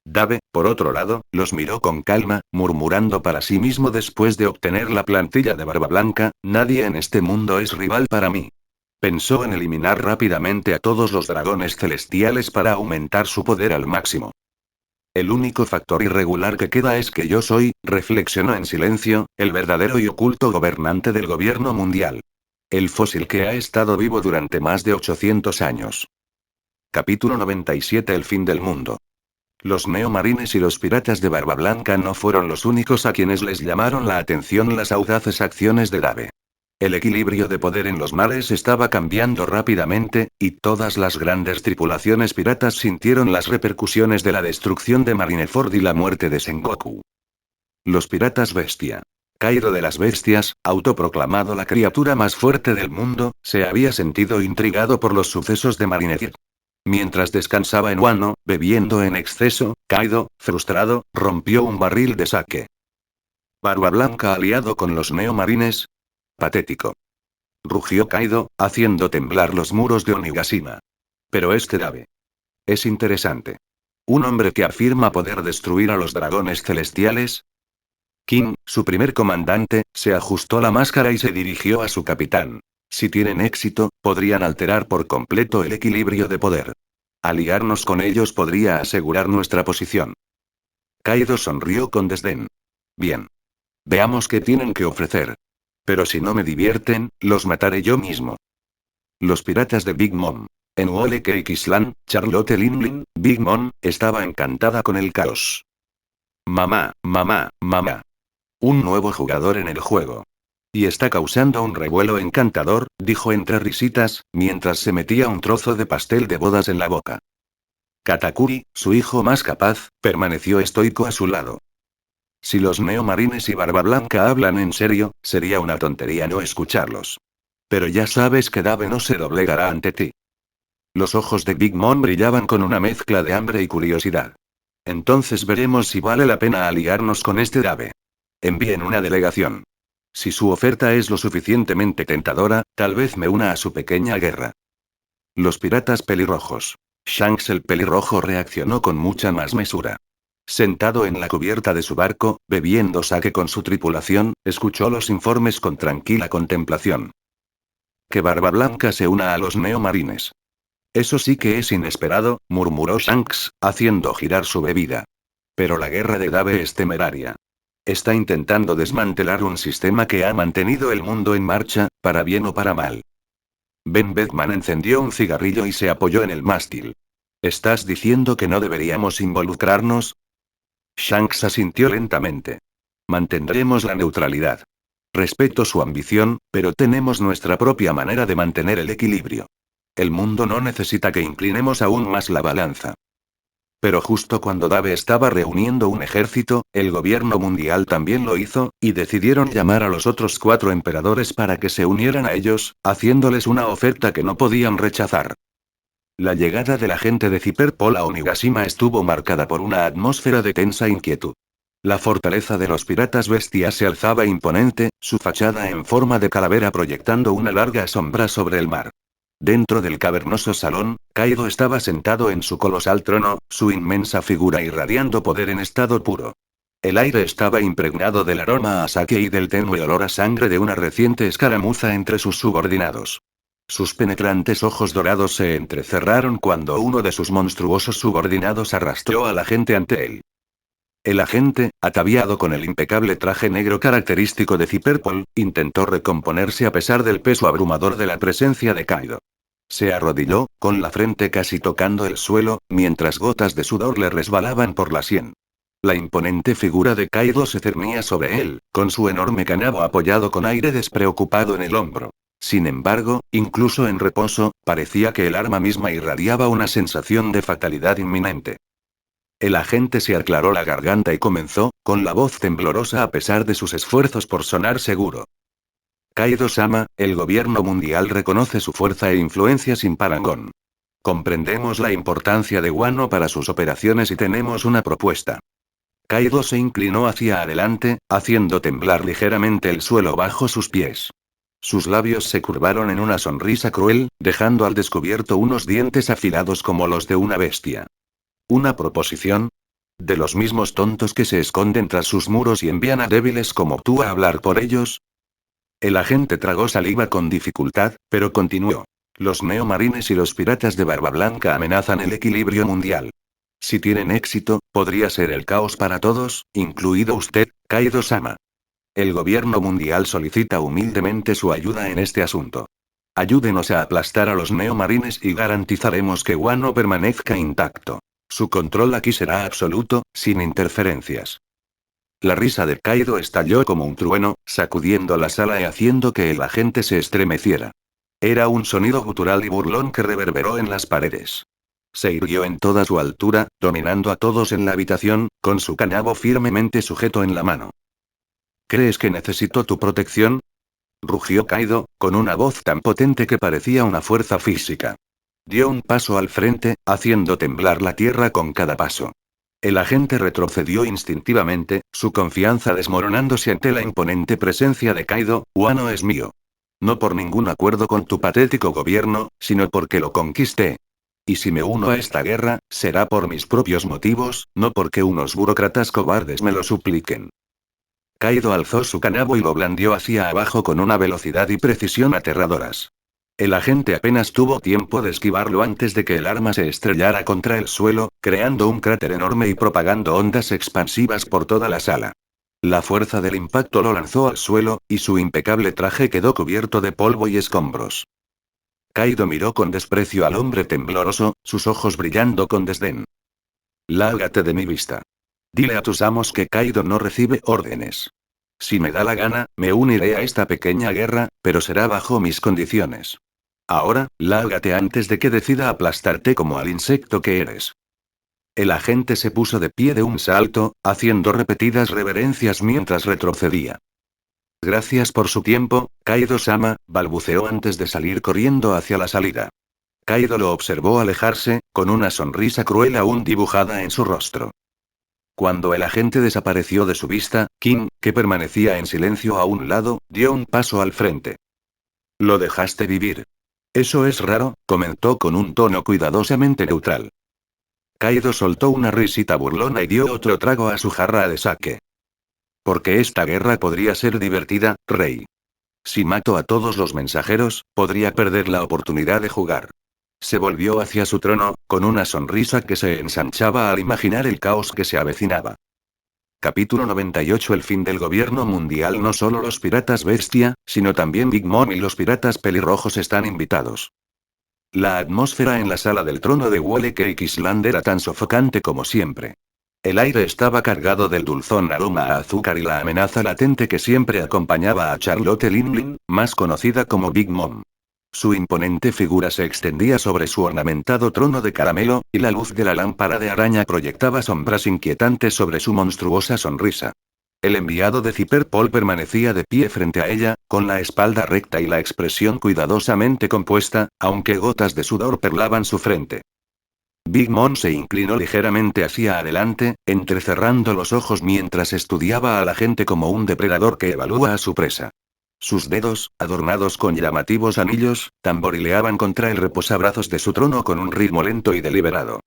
Dave, por otro lado, los miró con calma, murmurando para sí mismo después de obtener la plantilla de Barba Blanca, nadie en este mundo es rival para mí. Pensó en eliminar rápidamente a todos los dragones celestiales para aumentar su poder al máximo. El único factor irregular que queda es que yo soy, reflexionó en silencio, el verdadero y oculto gobernante del gobierno mundial. El fósil que ha estado vivo durante más de 800 años. Capítulo 97. El fin del mundo. Los neomarines y los piratas de Barba Blanca no fueron los únicos a quienes les llamaron la atención las audaces acciones de Dave. El equilibrio de poder en los mares estaba cambiando rápidamente, y todas las grandes tripulaciones piratas sintieron las repercusiones de la destrucción de Marineford y la muerte de Sengoku. Los piratas bestia. Kaido de las bestias, autoproclamado la criatura más fuerte del mundo, se había sentido intrigado por los sucesos de Marineford. Mientras descansaba en Wano, bebiendo en exceso, Kaido, frustrado, rompió un barril de sake. Barba Blanca aliado con los neomarines. Patético. Rugió Kaido, haciendo temblar los muros de Onigashima. Pero Dave. Es interesante. ¿Un hombre que afirma poder destruir a los dragones celestiales? King, su primer comandante, se ajustó la máscara y se dirigió a su capitán. Si tienen éxito, podrían alterar por completo el equilibrio de poder. Aliarnos con ellos podría asegurar nuestra posición. Kaido sonrió con desdén. Bien. Veamos qué tienen que ofrecer. Pero si no me divierten, los mataré yo mismo. Los piratas de Big Mom. En Wole Cake Island, Charlotte Linlin, Big Mom, estaba encantada con el caos. Mamá, mamá, mamá. Un nuevo jugador en el juego. Y está causando un revuelo encantador, dijo entre risitas, mientras se metía un trozo de pastel de bodas en la boca. Katakuri, su hijo más capaz, permaneció estoico a su lado. Si los neomarines y Barba Blanca hablan en serio, sería una tontería no escucharlos. Pero ya sabes que Dave no se doblegará ante ti. Los ojos de Big Mom brillaban con una mezcla de hambre y curiosidad. Entonces veremos si vale la pena aliarnos con este Dave. Envíen una delegación. Si su oferta es lo suficientemente tentadora, tal vez me una a su pequeña guerra. Los piratas pelirrojos. Shanks el pelirrojo reaccionó con mucha más mesura. Sentado en la cubierta de su barco, bebiendo sake con su tripulación, escuchó los informes con tranquila contemplación. Que Barba Blanca se una a los neomarines. Eso sí que es inesperado, murmuró Shanks, haciendo girar su bebida. Pero la guerra de Dave es temeraria. Está intentando desmantelar un sistema que ha mantenido el mundo en marcha, para bien o para mal. Ben Beckman encendió un cigarrillo y se apoyó en el mástil. ¿Estás diciendo que no deberíamos involucrarnos? Shanks asintió lentamente. Mantendremos la neutralidad. Respeto su ambición, pero tenemos nuestra propia manera de mantener el equilibrio. El mundo no necesita que inclinemos aún más la balanza. Pero justo cuando Dave estaba reuniendo un ejército, el gobierno mundial también lo hizo, y decidieron llamar a los otros 4 emperadores para que se unieran a ellos, haciéndoles una oferta que no podían rechazar. La llegada de la gente de Cyberpol a Onigashima estuvo marcada por una atmósfera de tensa inquietud. La fortaleza de los piratas bestias se alzaba imponente, su fachada en forma de calavera proyectando una larga sombra sobre el mar. Dentro del cavernoso salón, Kaido estaba sentado en su colosal trono, su inmensa figura irradiando poder en estado puro. El aire estaba impregnado del aroma a sake y del tenue olor a sangre de una reciente escaramuza entre sus subordinados. Sus penetrantes ojos dorados se entrecerraron cuando uno de sus monstruosos subordinados arrastró a la gente ante él. El agente, ataviado con el impecable traje negro característico de Cyberpol, intentó recomponerse a pesar del peso abrumador de la presencia de Kaido. Se arrodilló, con la frente casi tocando el suelo, mientras gotas de sudor le resbalaban por la sien. La imponente figura de Kaido se cernía sobre él, con su enorme canabo apoyado con aire despreocupado en el hombro. Sin embargo, incluso en reposo, parecía que el arma misma irradiaba una sensación de fatalidad inminente. El agente se aclaró la garganta y comenzó, con la voz temblorosa a pesar de sus esfuerzos por sonar seguro. Kaido-sama, el gobierno mundial reconoce su fuerza e influencia sin parangón. Comprendemos la importancia de Wano para sus operaciones y tenemos una propuesta. Kaido se inclinó hacia adelante, haciendo temblar ligeramente el suelo bajo sus pies. Sus labios se curvaron en una sonrisa cruel, dejando al descubierto unos dientes afilados como los de una bestia. ¿Una proposición? ¿De los mismos tontos que se esconden tras sus muros y envían a débiles como tú a hablar por ellos? El agente tragó saliva con dificultad, pero continuó. Los neomarines y los piratas de Barba Blanca amenazan el equilibrio mundial. Si tienen éxito, podría ser el caos para todos, incluido usted, Kaido-sama. El gobierno mundial solicita humildemente su ayuda en este asunto. Ayúdenos a aplastar a los neomarines y garantizaremos que Wano permanezca intacto. Su control aquí será absoluto, sin interferencias. La risa de Kaido estalló como un trueno, sacudiendo la sala y haciendo que el agente se estremeciera. Era un sonido gutural y burlón que reverberó en las paredes. Se irguió en toda su altura, dominando a todos en la habitación, con su canabo firmemente sujeto en la mano. ¿Crees que necesito tu protección? Rugió Kaido, con una voz tan potente que parecía una fuerza física. Dio un paso al frente, haciendo temblar la tierra con cada paso. El agente retrocedió instintivamente, su confianza desmoronándose ante la imponente presencia de Kaido. Wano es mío. No por ningún acuerdo con tu patético gobierno, sino porque lo conquisté. Y si me uno a esta guerra, será por mis propios motivos, no porque unos burócratas cobardes me lo supliquen. Kaido alzó su canabo y lo blandió hacia abajo con una velocidad y precisión aterradoras. El agente apenas tuvo tiempo de esquivarlo antes de que el arma se estrellara contra el suelo, creando un cráter enorme y propagando ondas expansivas por toda la sala. La fuerza del impacto lo lanzó al suelo, y su impecable traje quedó cubierto de polvo y escombros. Kaido miró con desprecio al hombre tembloroso, sus ojos brillando con desdén. Lárgate de mi vista. Dile a tus amos que Kaido no recibe órdenes. Si me da la gana, me uniré a esta pequeña guerra, pero será bajo mis condiciones. Ahora, lárgate antes de que decida aplastarte como al insecto que eres. El agente se puso de pie de un salto, haciendo repetidas reverencias mientras retrocedía. Gracias por su tiempo, Kaido-sama, balbuceó antes de salir corriendo hacia la salida. Kaido lo observó alejarse, con una sonrisa cruel aún dibujada en su rostro. Cuando el agente desapareció de su vista, King, que permanecía en silencio a un lado, dio un paso al frente. Lo dejaste vivir. Eso es raro, comentó con un tono cuidadosamente neutral. Kaido soltó una risita burlona y dio otro trago a su jarra de sake. Porque esta guerra podría ser divertida, rey. Si mato a todos los mensajeros, podría perder la oportunidad de jugar. Se volvió hacia su trono, con una sonrisa que se ensanchaba al imaginar el caos que se avecinaba. Capítulo 98. El fin del gobierno mundial. No solo los piratas bestia, sino también Big Mom y los piratas pelirrojos están invitados. La atmósfera en la sala del trono de Wole Cake Island era tan sofocante como siempre. El aire estaba cargado del dulzón aroma a azúcar y la amenaza latente que siempre acompañaba a Charlotte Linlin, más conocida como Big Mom. Su imponente figura se extendía sobre su ornamentado trono de caramelo, y la luz de la lámpara de araña proyectaba sombras inquietantes sobre su monstruosa sonrisa. El enviado de Zipper Paul permanecía de pie frente a ella, con la espalda recta y la expresión cuidadosamente compuesta, aunque gotas de sudor perlaban su frente. Big Mom se inclinó ligeramente hacia adelante, entrecerrando los ojos mientras estudiaba a la gente como un depredador que evalúa a su presa. Sus dedos, adornados con llamativos anillos, tamborileaban contra el reposabrazos de su trono con un ritmo lento y deliberado.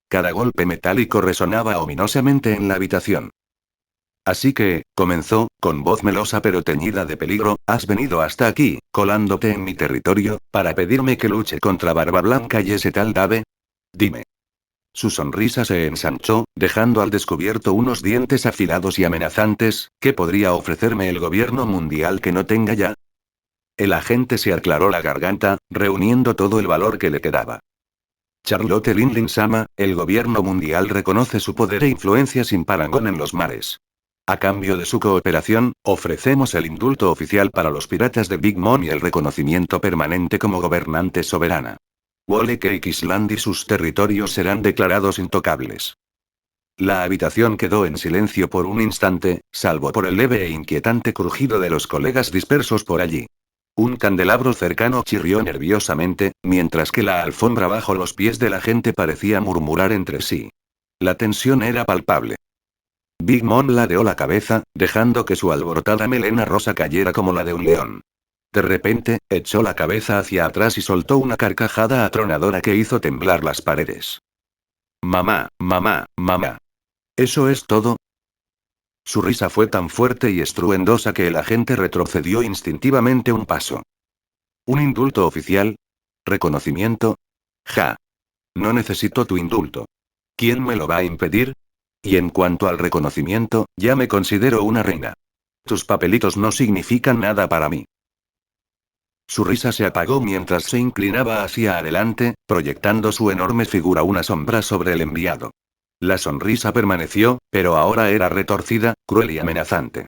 Cada golpe metálico resonaba ominosamente en la habitación. Así que, comenzó, con voz melosa pero teñida de peligro, has venido hasta aquí, colándote en mi territorio, para pedirme que luche contra Barba Blanca y ese tal Dave. Dime. Su sonrisa se ensanchó, dejando al descubierto unos dientes afilados y amenazantes. ¿Qué podría ofrecerme el gobierno mundial que no tenga ya? El agente se aclaró la garganta, reuniendo todo el valor que le quedaba. Charlotte Linlin-sama, el gobierno mundial reconoce su poder e influencia sin parangón en los mares. A cambio de su cooperación, ofrecemos el indulto oficial para los piratas de Big Mom y el reconocimiento permanente como gobernante soberana. Wole Cake Island y sus territorios serán declarados intocables. La habitación quedó en silencio por un instante, salvo por el leve e inquietante crujido de los colegas dispersos por allí. Un candelabro cercano chirrió nerviosamente, mientras que la alfombra bajo los pies de la gente parecía murmurar entre sí. La tensión era palpable. Big Mom ladeó la cabeza, dejando que su alborotada melena rosa cayera como la de un león. De repente, echó la cabeza hacia atrás y soltó una carcajada atronadora que hizo temblar las paredes. Mamá, mamá, mamá. ¿Eso es todo? Su risa fue tan fuerte y estruendosa que el agente retrocedió instintivamente un paso. ¿Un indulto oficial? ¿Reconocimiento? Ja. No necesito tu indulto. ¿Quién me lo va a impedir? Y en cuanto al reconocimiento, ya me considero una reina. Tus papelitos no significan nada para mí. Su risa se apagó mientras se inclinaba hacia adelante, proyectando su enorme figura una sombra sobre el enviado. La sonrisa permaneció, pero ahora era retorcida, cruel y amenazante.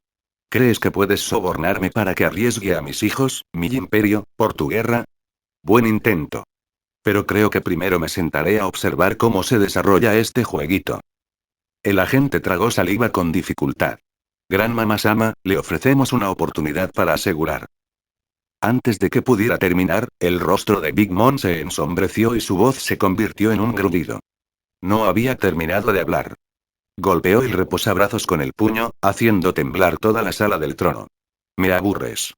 ¿Crees que puedes sobornarme para que arriesgue a mis hijos, mi imperio, por tu guerra? Buen intento. Pero creo que primero me sentaré a observar cómo se desarrolla este jueguito. El agente tragó saliva con dificultad. Gran Mamá-sama, le ofrecemos una oportunidad para asegurar. Antes de que pudiera terminar, el rostro de Big Mom se ensombreció y su voz se convirtió en un grudido. No había terminado de hablar. Golpeó el reposabrazos con el puño, haciendo temblar toda la sala del trono. Me aburres.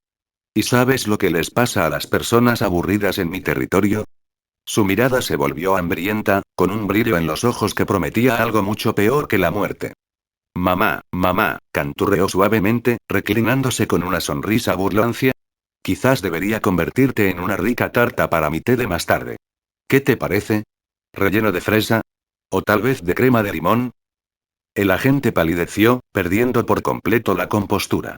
¿Y sabes lo que les pasa a las personas aburridas en mi territorio? Su mirada se volvió hambrienta, con un brillo en los ojos que prometía algo mucho peor que la muerte. Mamá, mamá, canturreó suavemente, reclinándose con una sonrisa burlancia. Quizás debería convertirte en una rica tarta para mi té de más tarde. ¿Qué te parece? ¿Relleno de fresa? ¿O tal vez de crema de limón? El agente palideció, perdiendo por completo la compostura.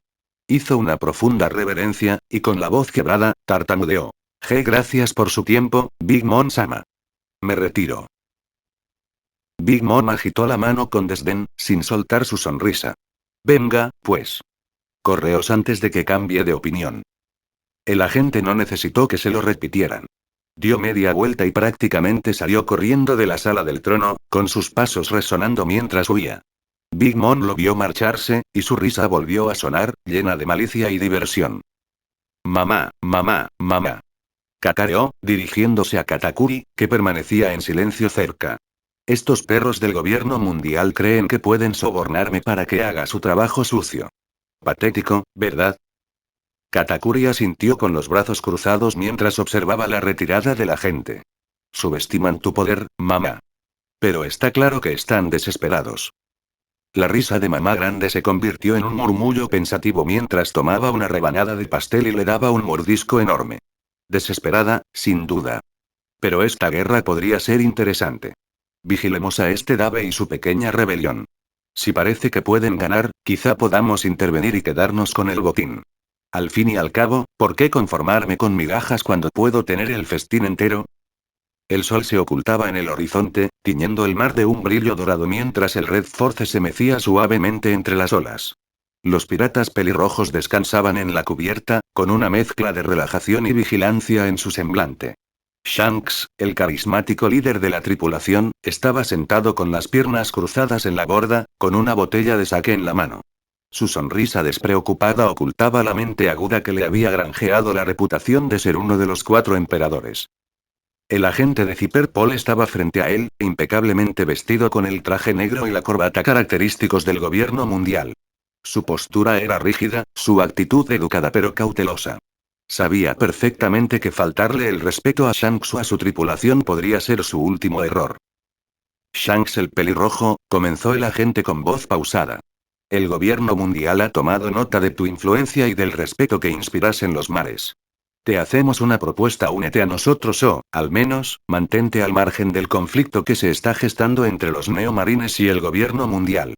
Hizo una profunda reverencia, y con la voz quebrada, tartamudeó. Gracias por su tiempo, Big Mom-sama. Me retiro. Big Mom agitó la mano con desdén, sin soltar su sonrisa. Venga, pues. Correos antes de que cambie de opinión. El agente no necesitó que se lo repitieran. Dio media vuelta y prácticamente salió corriendo de la sala del trono, con sus pasos resonando mientras huía. Big Mom lo vio marcharse, y su risa volvió a sonar, llena de malicia y diversión. Mamá, mamá, mamá. Cacareó, dirigiéndose a Katakuri, que permanecía en silencio cerca. Estos perros del gobierno mundial creen que pueden sobornarme para que haga su trabajo sucio. Patético, ¿verdad? Katakuri asintió con los brazos cruzados mientras observaba la retirada de la gente. Subestiman tu poder, mamá. Pero está claro que están desesperados. La risa de mamá grande se convirtió en un murmullo pensativo mientras tomaba una rebanada de pastel y le daba un mordisco enorme. Desesperada, sin duda. Pero esta guerra podría ser interesante. Vigilemos a este Dave y su pequeña rebelión. Si parece que pueden ganar, quizá podamos intervenir y quedarnos con el botín. Al fin y al cabo, ¿por qué conformarme con migajas cuando puedo tener el festín entero? El sol se ocultaba en el horizonte, tiñendo el mar de un brillo dorado mientras el Red Force se mecía suavemente entre las olas. Los piratas pelirrojos descansaban en la cubierta, con una mezcla de relajación y vigilancia en su semblante. Shanks, el carismático líder de la tripulación, estaba sentado con las piernas cruzadas en la borda, con una botella de sake en la mano. Su sonrisa despreocupada ocultaba la mente aguda que le había granjeado la reputación de ser uno de los 4 emperadores. El agente de Zipperpol estaba frente a él, impecablemente vestido con el traje negro y la corbata característicos del gobierno mundial. Su postura era rígida, su actitud educada pero cautelosa. Sabía perfectamente que faltarle el respeto a Shanks o a su tripulación podría ser su último error. Shanks el pelirrojo, comenzó el agente con voz pausada. El gobierno mundial ha tomado nota de tu influencia y del respeto que inspiras en los mares. Te hacemos una propuesta: únete a nosotros o, al menos, mantente al margen del conflicto que se está gestando entre los neomarines y el gobierno mundial.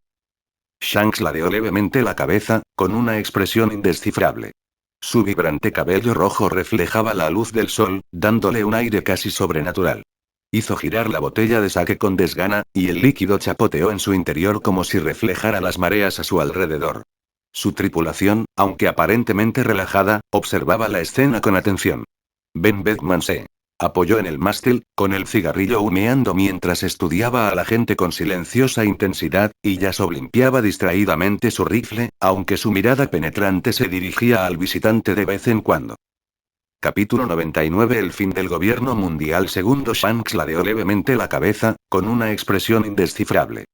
Shanks ladeó levemente la cabeza, con una expresión indescifrable. Su vibrante cabello rojo reflejaba la luz del sol, dándole un aire casi sobrenatural. Hizo girar la botella de sake con desgana, y el líquido chapoteó en su interior como si reflejara las mareas a su alrededor. Su tripulación, aunque aparentemente relajada, observaba la escena con atención. Ben Beckman se apoyó en el mástil, con el cigarrillo humeando mientras estudiaba a la gente con silenciosa intensidad, y Yasov limpiaba distraídamente su rifle, aunque su mirada penetrante se dirigía al visitante de vez en cuando. Capítulo 99. El fin del gobierno mundial. Segundo. Shanks ladeó levemente la cabeza, con una expresión indescifrable.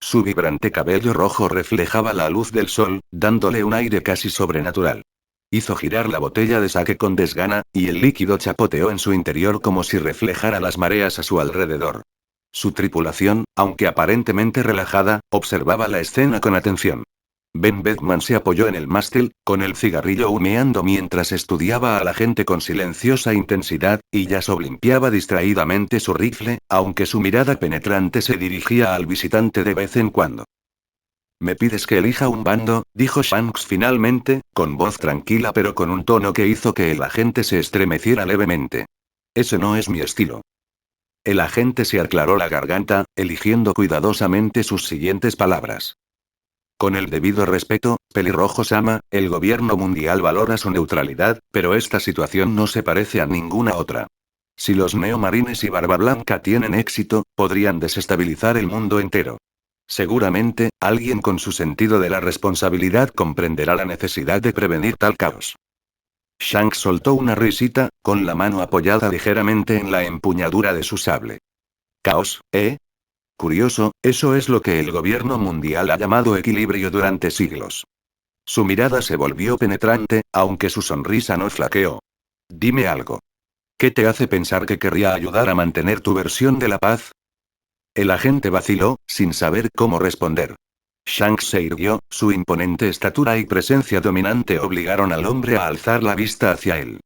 Su vibrante cabello rojo reflejaba la luz del sol, dándole un aire casi sobrenatural. Hizo girar la botella de sake con desgana, y el líquido chapoteó en su interior como si reflejara las mareas a su alrededor. Su tripulación, aunque aparentemente relajada, observaba la escena con atención. Ben Beckman se apoyó en el mástil, con el cigarrillo humeando mientras estudiaba a la gente con silenciosa intensidad, y Yasov limpiaba distraídamente su rifle, aunque su mirada penetrante se dirigía al visitante de vez en cuando. «¿Me pides que elija un bando?», dijo Shanks finalmente, con voz tranquila pero con un tono que hizo que el agente se estremeciera levemente. «Ese no es mi estilo». El agente se aclaró la garganta, eligiendo cuidadosamente sus siguientes palabras. Con el debido respeto, Pelirrojo-sama, el gobierno mundial valora su neutralidad, pero esta situación no se parece a ninguna otra. Si los neomarines y Barba Blanca tienen éxito, podrían desestabilizar el mundo entero. Seguramente, alguien con su sentido de la responsabilidad comprenderá la necesidad de prevenir tal caos. Shanks soltó una risita, con la mano apoyada ligeramente en la empuñadura de su sable. «¿Caos, eh?» Curioso, eso es lo que el gobierno mundial ha llamado equilibrio durante siglos. Su mirada se volvió penetrante, aunque su sonrisa no flaqueó. Dime algo. ¿Qué te hace pensar que querría ayudar a mantener tu versión de la paz? El agente vaciló, sin saber cómo responder. Shanks se irguió, su imponente estatura y presencia dominante obligaron al hombre a alzar la vista hacia él.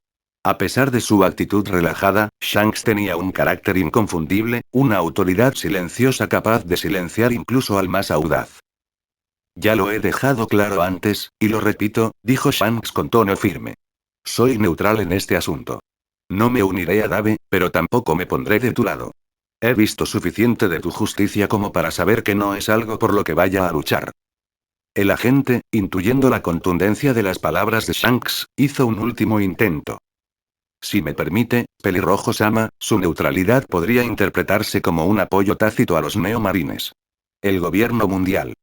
A pesar de su actitud relajada, Shanks tenía un carácter inconfundible, una autoridad silenciosa capaz de silenciar incluso al más audaz. Ya lo he dejado claro antes, y lo repito, dijo Shanks con tono firme. Soy neutral en este asunto. No me uniré a Dave, pero tampoco me pondré de tu lado. He visto suficiente de tu justicia como para saber que no es algo por lo que vaya a luchar. El agente, intuyendo la contundencia de las palabras de Shanks, hizo un último intento. Si me permite, Pelirrojo-sama, su neutralidad podría interpretarse como un apoyo tácito a los neomarines. El gobierno mundial.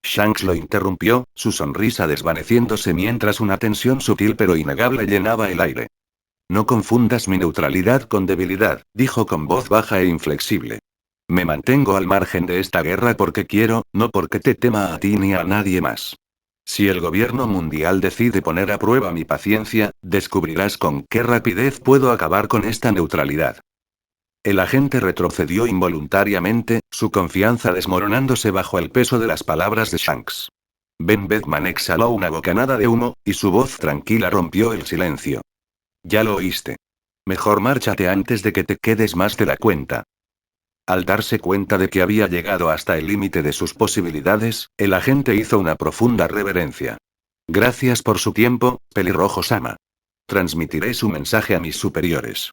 Shanks lo interrumpió, su sonrisa desvaneciéndose mientras una tensión sutil pero innegable llenaba el aire. No confundas mi neutralidad con debilidad, dijo con voz baja e inflexible. Me mantengo al margen de esta guerra porque quiero, no porque te tema a ti ni a nadie más. Si el gobierno mundial decide poner a prueba mi paciencia, descubrirás con qué rapidez puedo acabar con esta neutralidad. El agente retrocedió involuntariamente, su confianza desmoronándose bajo el peso de las palabras de Shanks. Ben Beckman exhaló una bocanada de humo, y su voz tranquila rompió el silencio. Ya lo oíste. Mejor márchate antes de que te quedes más de la cuenta. Al darse cuenta de que había llegado hasta el límite de sus posibilidades, el agente hizo una profunda reverencia. Gracias por su tiempo, Pelirrojo-sama. Transmitiré su mensaje a mis superiores.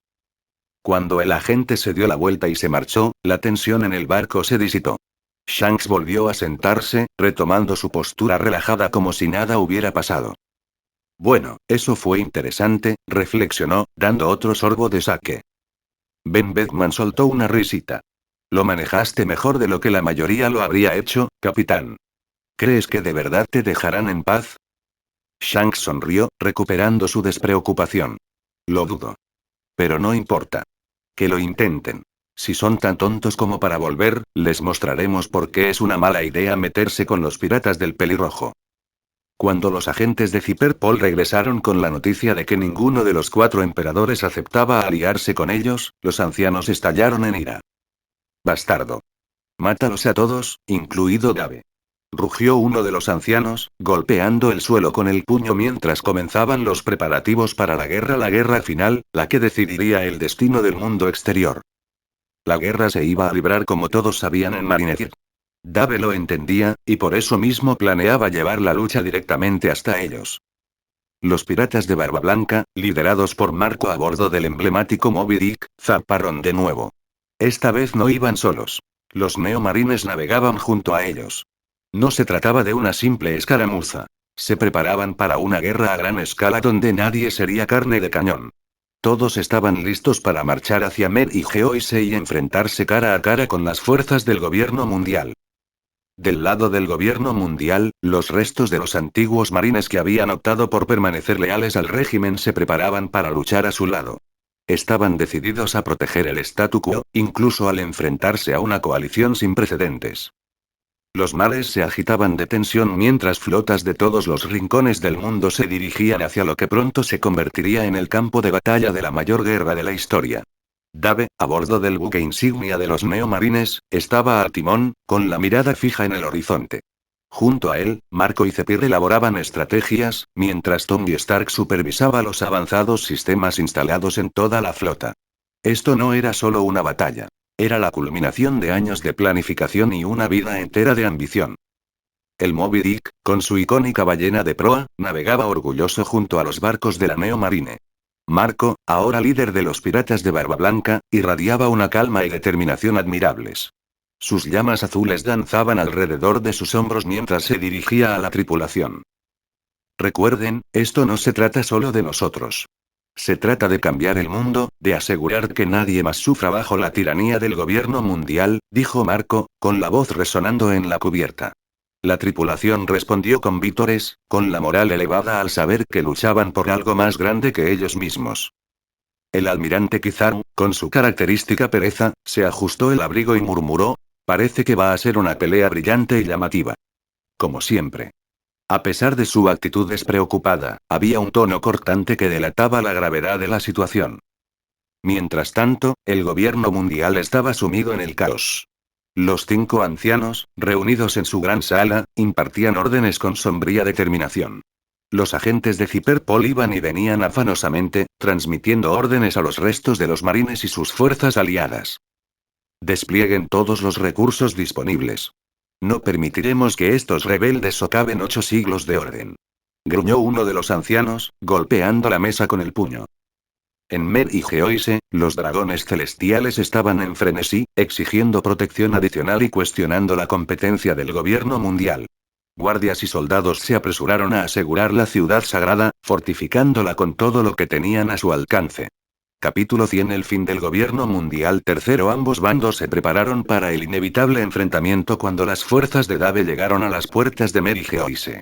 Cuando el agente se dio la vuelta y se marchó, la tensión en el barco se disipó. Shanks volvió a sentarse, retomando su postura relajada como si nada hubiera pasado. Bueno, eso fue interesante, reflexionó, dando otro sorbo de sake. Ben Beckman soltó una risita. Lo manejaste mejor de lo que la mayoría lo habría hecho, capitán. ¿Crees que de verdad te dejarán en paz? Shanks sonrió, recuperando su despreocupación. Lo dudo. Pero no importa. Que lo intenten. Si son tan tontos como para volver, les mostraremos por qué es una mala idea meterse con los piratas del pelirrojo. Cuando los agentes de Zipperpol regresaron con la noticia de que ninguno de los 4 emperadores aceptaba aliarse con ellos, los ancianos estallaron en ira. Bastardo. Mátalos a todos, incluido Dave. Rugió uno de los ancianos, golpeando el suelo con el puño mientras comenzaban los preparativos para la guerra final, la que decidiría el destino del mundo exterior. La guerra se iba a librar como todos sabían en Marineford. Dave lo entendía, y por eso mismo planeaba llevar la lucha directamente hasta ellos. Los piratas de Barba Blanca, liderados por Marco a bordo del emblemático Moby Dick, zarparon de nuevo. Esta vez no iban solos. Los neomarines navegaban junto a ellos. No se trataba de una simple escaramuza. Se preparaban para una guerra a gran escala donde nadie sería carne de cañón. Todos estaban listos para marchar hacia Mer y Geoise y enfrentarse cara a cara con las fuerzas del gobierno mundial. Del lado del gobierno mundial, los restos de los antiguos marines que habían optado por permanecer leales al régimen se preparaban para luchar a su lado. Estaban decididos a proteger el statu quo, incluso al enfrentarse a una coalición sin precedentes. Los mares se agitaban de tensión mientras flotas de todos los rincones del mundo se dirigían hacia lo que pronto se convertiría en el campo de batalla de la mayor guerra de la historia. Dave, a bordo del buque insignia de los neomarines, estaba al timón, con la mirada fija en el horizonte. Junto a él, Marco y Zephyr elaboraban estrategias, mientras Tony Stark supervisaba los avanzados sistemas instalados en toda la flota. Esto no era solo una batalla. Era la culminación de años de planificación y una vida entera de ambición. El Moby Dick, con su icónica ballena de proa, navegaba orgulloso junto a los barcos de la Neomarine. Marco, ahora líder de los piratas de Barba Blanca, irradiaba una calma y determinación admirables. Sus llamas azules danzaban alrededor de sus hombros mientras se dirigía a la tripulación. Recuerden, esto no se trata solo de nosotros. Se trata de cambiar el mundo, de asegurar que nadie más sufra bajo la tiranía del gobierno mundial, dijo Marco, con la voz resonando en la cubierta. La tripulación respondió con vítores, con la moral elevada al saber que luchaban por algo más grande que ellos mismos. El almirante Kizaru, con su característica pereza, se ajustó el abrigo y murmuró: parece que va a ser una pelea brillante y llamativa. Como siempre. A pesar de su actitud despreocupada, había un tono cortante que delataba la gravedad de la situación. Mientras tanto, el gobierno mundial estaba sumido en el caos. Los 5 ancianos, reunidos en su gran sala, impartían órdenes con sombría determinación. Los agentes de Zipperpol iban y venían afanosamente, transmitiendo órdenes a los restos de los marines y sus fuerzas aliadas. Desplieguen todos los recursos disponibles. No permitiremos que estos rebeldes socaven 8 siglos de orden. Gruñó uno de los ancianos, golpeando la mesa con el puño. En Mer y Geoise, los dragones celestiales estaban en frenesí, exigiendo protección adicional y cuestionando la competencia del gobierno mundial. guardias y soldados se apresuraron a asegurar la ciudad sagrada, fortificándola con todo lo que tenían a su alcance. Capítulo 100. El fin del gobierno mundial. Tercero. Ambos bandos se prepararon para el inevitable enfrentamiento cuando las fuerzas de Dave llegaron a las puertas de Merigeoise.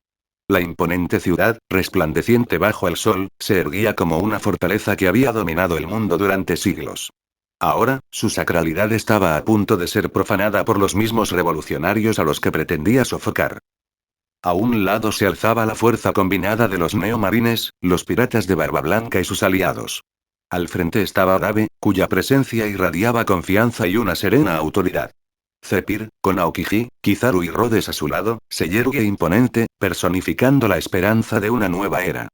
La imponente ciudad, resplandeciente bajo el sol, se erguía como una fortaleza que había dominado el mundo durante siglos. Ahora, su sacralidad estaba a punto de ser profanada por los mismos revolucionarios a los que pretendía sofocar. A un lado se alzaba la fuerza combinada de los neomarines, los piratas de Barba Blanca y sus aliados. Al frente estaba Dave, cuya presencia irradiaba confianza y una serena autoridad. Zephyr, con Aokiji, Kizaru y Rhodes a su lado, se yergue imponente, personificando la esperanza de una nueva era.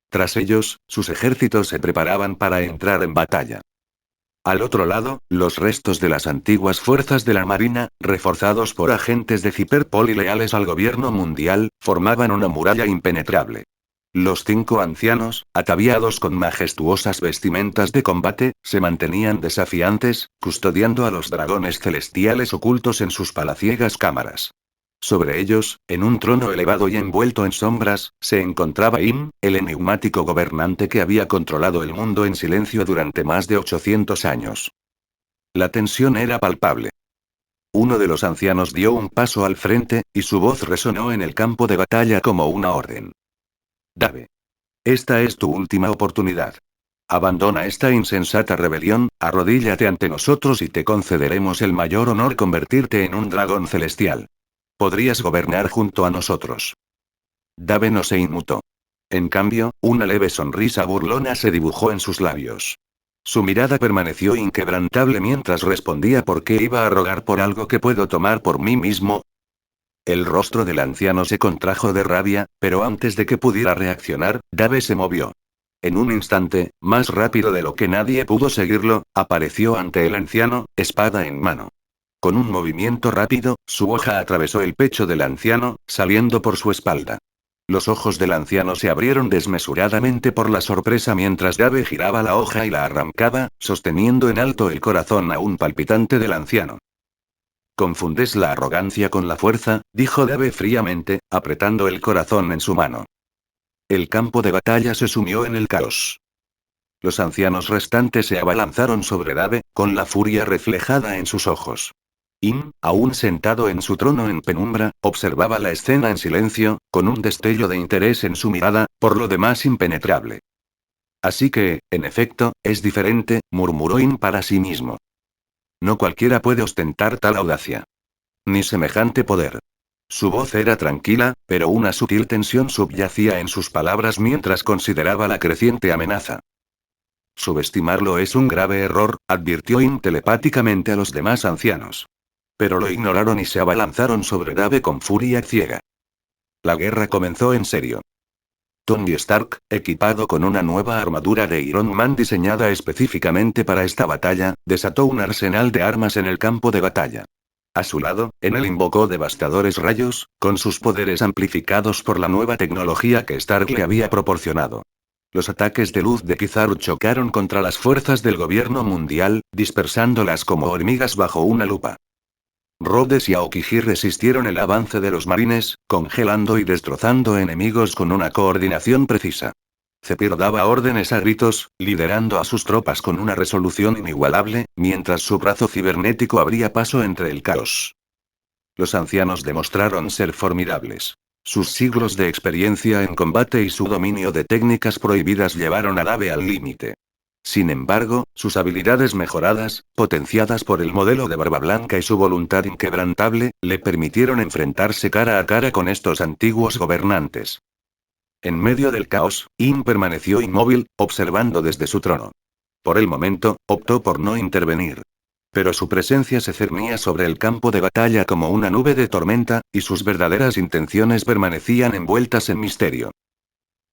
Tras ellos, sus ejércitos se preparaban para entrar en batalla. Al otro lado, los restos de las antiguas fuerzas de la Marina, reforzados por agentes de Cyberpol y leales al gobierno mundial, formaban una muralla impenetrable. Los 5 ancianos, ataviados con majestuosas vestimentas de combate, se mantenían desafiantes, custodiando a los dragones celestiales ocultos en sus palaciegas cámaras. Sobre ellos, en un trono elevado y envuelto en sombras, se encontraba Im, el enigmático gobernante que había controlado el mundo en silencio durante más de 800 años. La tensión era palpable. Uno de los ancianos dio un paso al frente, y su voz resonó en el campo de batalla como una orden. Dave. Esta es tu última oportunidad. Abandona esta insensata rebelión, arrodíllate ante nosotros y te concederemos el mayor honor: convertirte en un dragón celestial. Podrías gobernar junto a nosotros. Dave no se inmutó. En cambio, una leve sonrisa burlona se dibujó en sus labios. Su mirada permaneció inquebrantable mientras respondía: ¿por qué iba a rogar por algo que puedo tomar por mí mismo? El rostro del anciano se contrajo de rabia, pero antes de que pudiera reaccionar, Dave se movió. En un instante, más rápido de lo que nadie pudo seguirlo, apareció ante el anciano, espada en mano. Con un movimiento rápido, su hoja atravesó el pecho del anciano, saliendo por su espalda. Los ojos del anciano se abrieron desmesuradamente por la sorpresa mientras Dave giraba la hoja y la arrancaba, sosteniendo en alto el corazón aún palpitante del anciano. «Confundes la arrogancia con la fuerza», dijo Dave fríamente, apretando el corazón en su mano. El campo de batalla se sumió en el caos. Los ancianos restantes se abalanzaron sobre Dave, con la furia reflejada en sus ojos. Im, aún sentado en su trono en penumbra, observaba la escena en silencio, con un destello de interés en su mirada, por lo demás impenetrable. «Así que, en efecto, es diferente», murmuró Im para sí mismo. «No cualquiera puede ostentar tal audacia. Ni semejante poder». Su voz era tranquila, pero una sutil tensión subyacía en sus palabras mientras consideraba la creciente amenaza. «Subestimarlo es un grave error», advirtió Im telepáticamente a los demás ancianos. Pero lo ignoraron y se abalanzaron sobre Dave con furia ciega. La guerra comenzó en serio. Tony Stark, equipado con una nueva armadura de Iron Man diseñada específicamente para esta batalla, desató un arsenal de armas en el campo de batalla. A su lado, en él invocó devastadores rayos, con sus poderes amplificados por la nueva tecnología que Stark le había proporcionado. Los ataques de luz de Kizaru chocaron contra las fuerzas del gobierno mundial, dispersándolas como hormigas bajo una lupa. Rhodes y Aokiji resistieron el avance de los marines, congelando y destrozando enemigos con una coordinación precisa. Zephyr daba órdenes a gritos, liderando a sus tropas con una resolución inigualable, mientras su brazo cibernético abría paso entre el caos. Los ancianos demostraron ser formidables. Sus siglos de experiencia en combate y su dominio de técnicas prohibidas llevaron a Dave al límite. Sin embargo, sus habilidades mejoradas, potenciadas por el modelo de Barba Blanca y su voluntad inquebrantable, le permitieron enfrentarse cara a cara con estos antiguos gobernantes. En medio del caos, Im permaneció inmóvil, observando desde su trono. Por el momento, optó por no intervenir. Pero su presencia se cernía sobre el campo de batalla como una nube de tormenta, y sus verdaderas intenciones permanecían envueltas en misterio.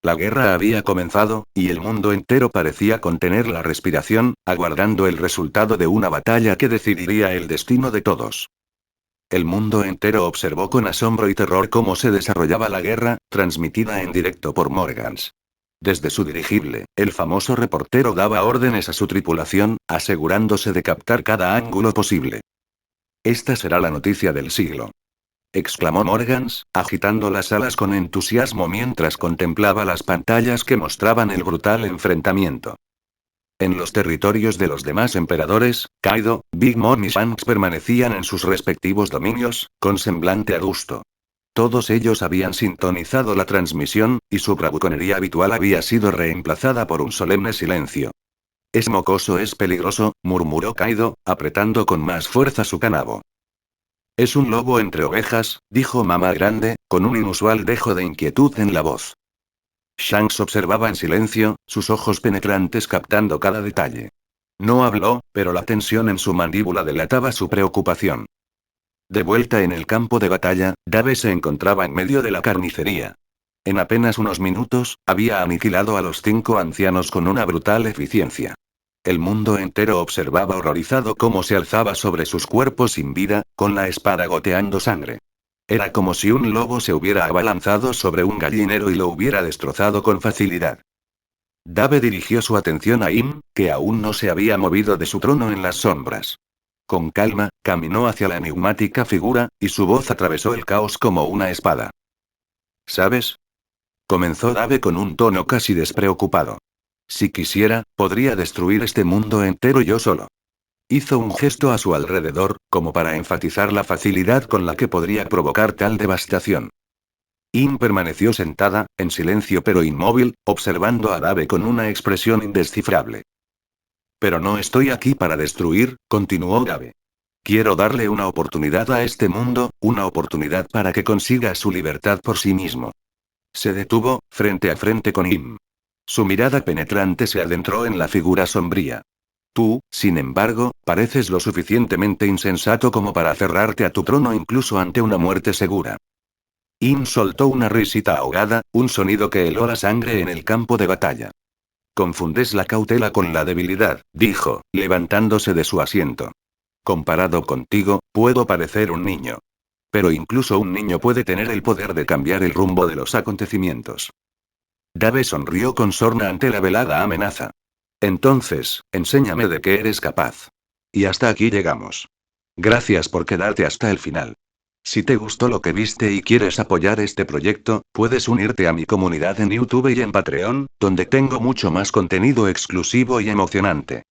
La guerra había comenzado, y el mundo entero parecía contener la respiración, aguardando el resultado de una batalla que decidiría el destino de todos. El mundo entero observó con asombro y terror cómo se desarrollaba la guerra, transmitida en directo por Morgans. Desde su dirigible, el famoso reportero daba órdenes a su tripulación, asegurándose de captar cada ángulo posible. Esta será la noticia del siglo. exclamó Morgans, agitando las alas con entusiasmo mientras contemplaba las pantallas que mostraban el brutal enfrentamiento. En los territorios de los demás emperadores, Kaido, Big Mom y Shanks permanecían en sus respectivos dominios, con semblante adusto. Todos ellos habían sintonizado la transmisión, y su bravuconería habitual había sido reemplazada por un solemne silencio. «Es mocoso, es peligroso», murmuró Kaido, apretando con más fuerza su canabo. «Es un lobo entre ovejas», dijo Mamá Grande, con un inusual dejo de inquietud en la voz. Shanks observaba en silencio, sus ojos penetrantes captando cada detalle. No habló, pero la tensión en su mandíbula delataba su preocupación. De vuelta en el campo de batalla, Dave se encontraba en medio de la carnicería. En apenas unos minutos, había aniquilado a los 5 ancianos con una brutal eficiencia. El mundo entero observaba horrorizado cómo se alzaba sobre sus cuerpos sin vida, con la espada goteando sangre. Era como si un lobo se hubiera abalanzado sobre un gallinero y lo hubiera destrozado con facilidad. Dave dirigió su atención a Im, que aún no se había movido de su trono en las sombras. Con calma, caminó hacia la enigmática figura, y su voz atravesó el caos como una espada. ¿Sabes? Comenzó Dave con un tono casi despreocupado. Si quisiera, podría destruir este mundo entero yo solo. Hizo un gesto a su alrededor, como para enfatizar la facilidad con la que podría provocar tal devastación. Im permaneció sentada, en silencio pero inmóvil, observando a Dave con una expresión indescifrable. Pero no estoy aquí para destruir, continuó Dave. Quiero darle una oportunidad a este mundo, una oportunidad para que consiga su libertad por sí mismo. Se detuvo, frente a frente con Im. Su mirada penetrante se adentró en la figura sombría. Tú, sin embargo, pareces lo suficientemente insensato como para aferrarte a tu trono incluso ante una muerte segura. Im soltó una risita ahogada, un sonido que heló la sangre en el campo de batalla. Confundes la cautela con la debilidad, dijo, levantándose de su asiento. Comparado contigo, puedo parecer un niño. Pero incluso un niño puede tener el poder de cambiar el rumbo de los acontecimientos. Dave sonrió con sorna ante la velada amenaza. Entonces, enséñame de qué eres capaz. Y hasta aquí llegamos. Gracias por quedarte hasta el final. Si te gustó lo que viste y quieres apoyar este proyecto, puedes unirte a mi comunidad en YouTube y en Patreon, donde tengo mucho más contenido exclusivo y emocionante.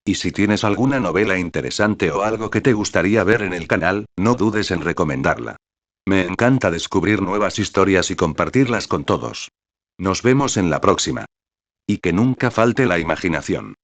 Y si tienes alguna novela interesante o algo que te gustaría ver en el canal, no dudes en recomendarla. Me encanta descubrir nuevas historias y compartirlas con todos. Nos vemos en la próxima. Y que nunca falte la imaginación.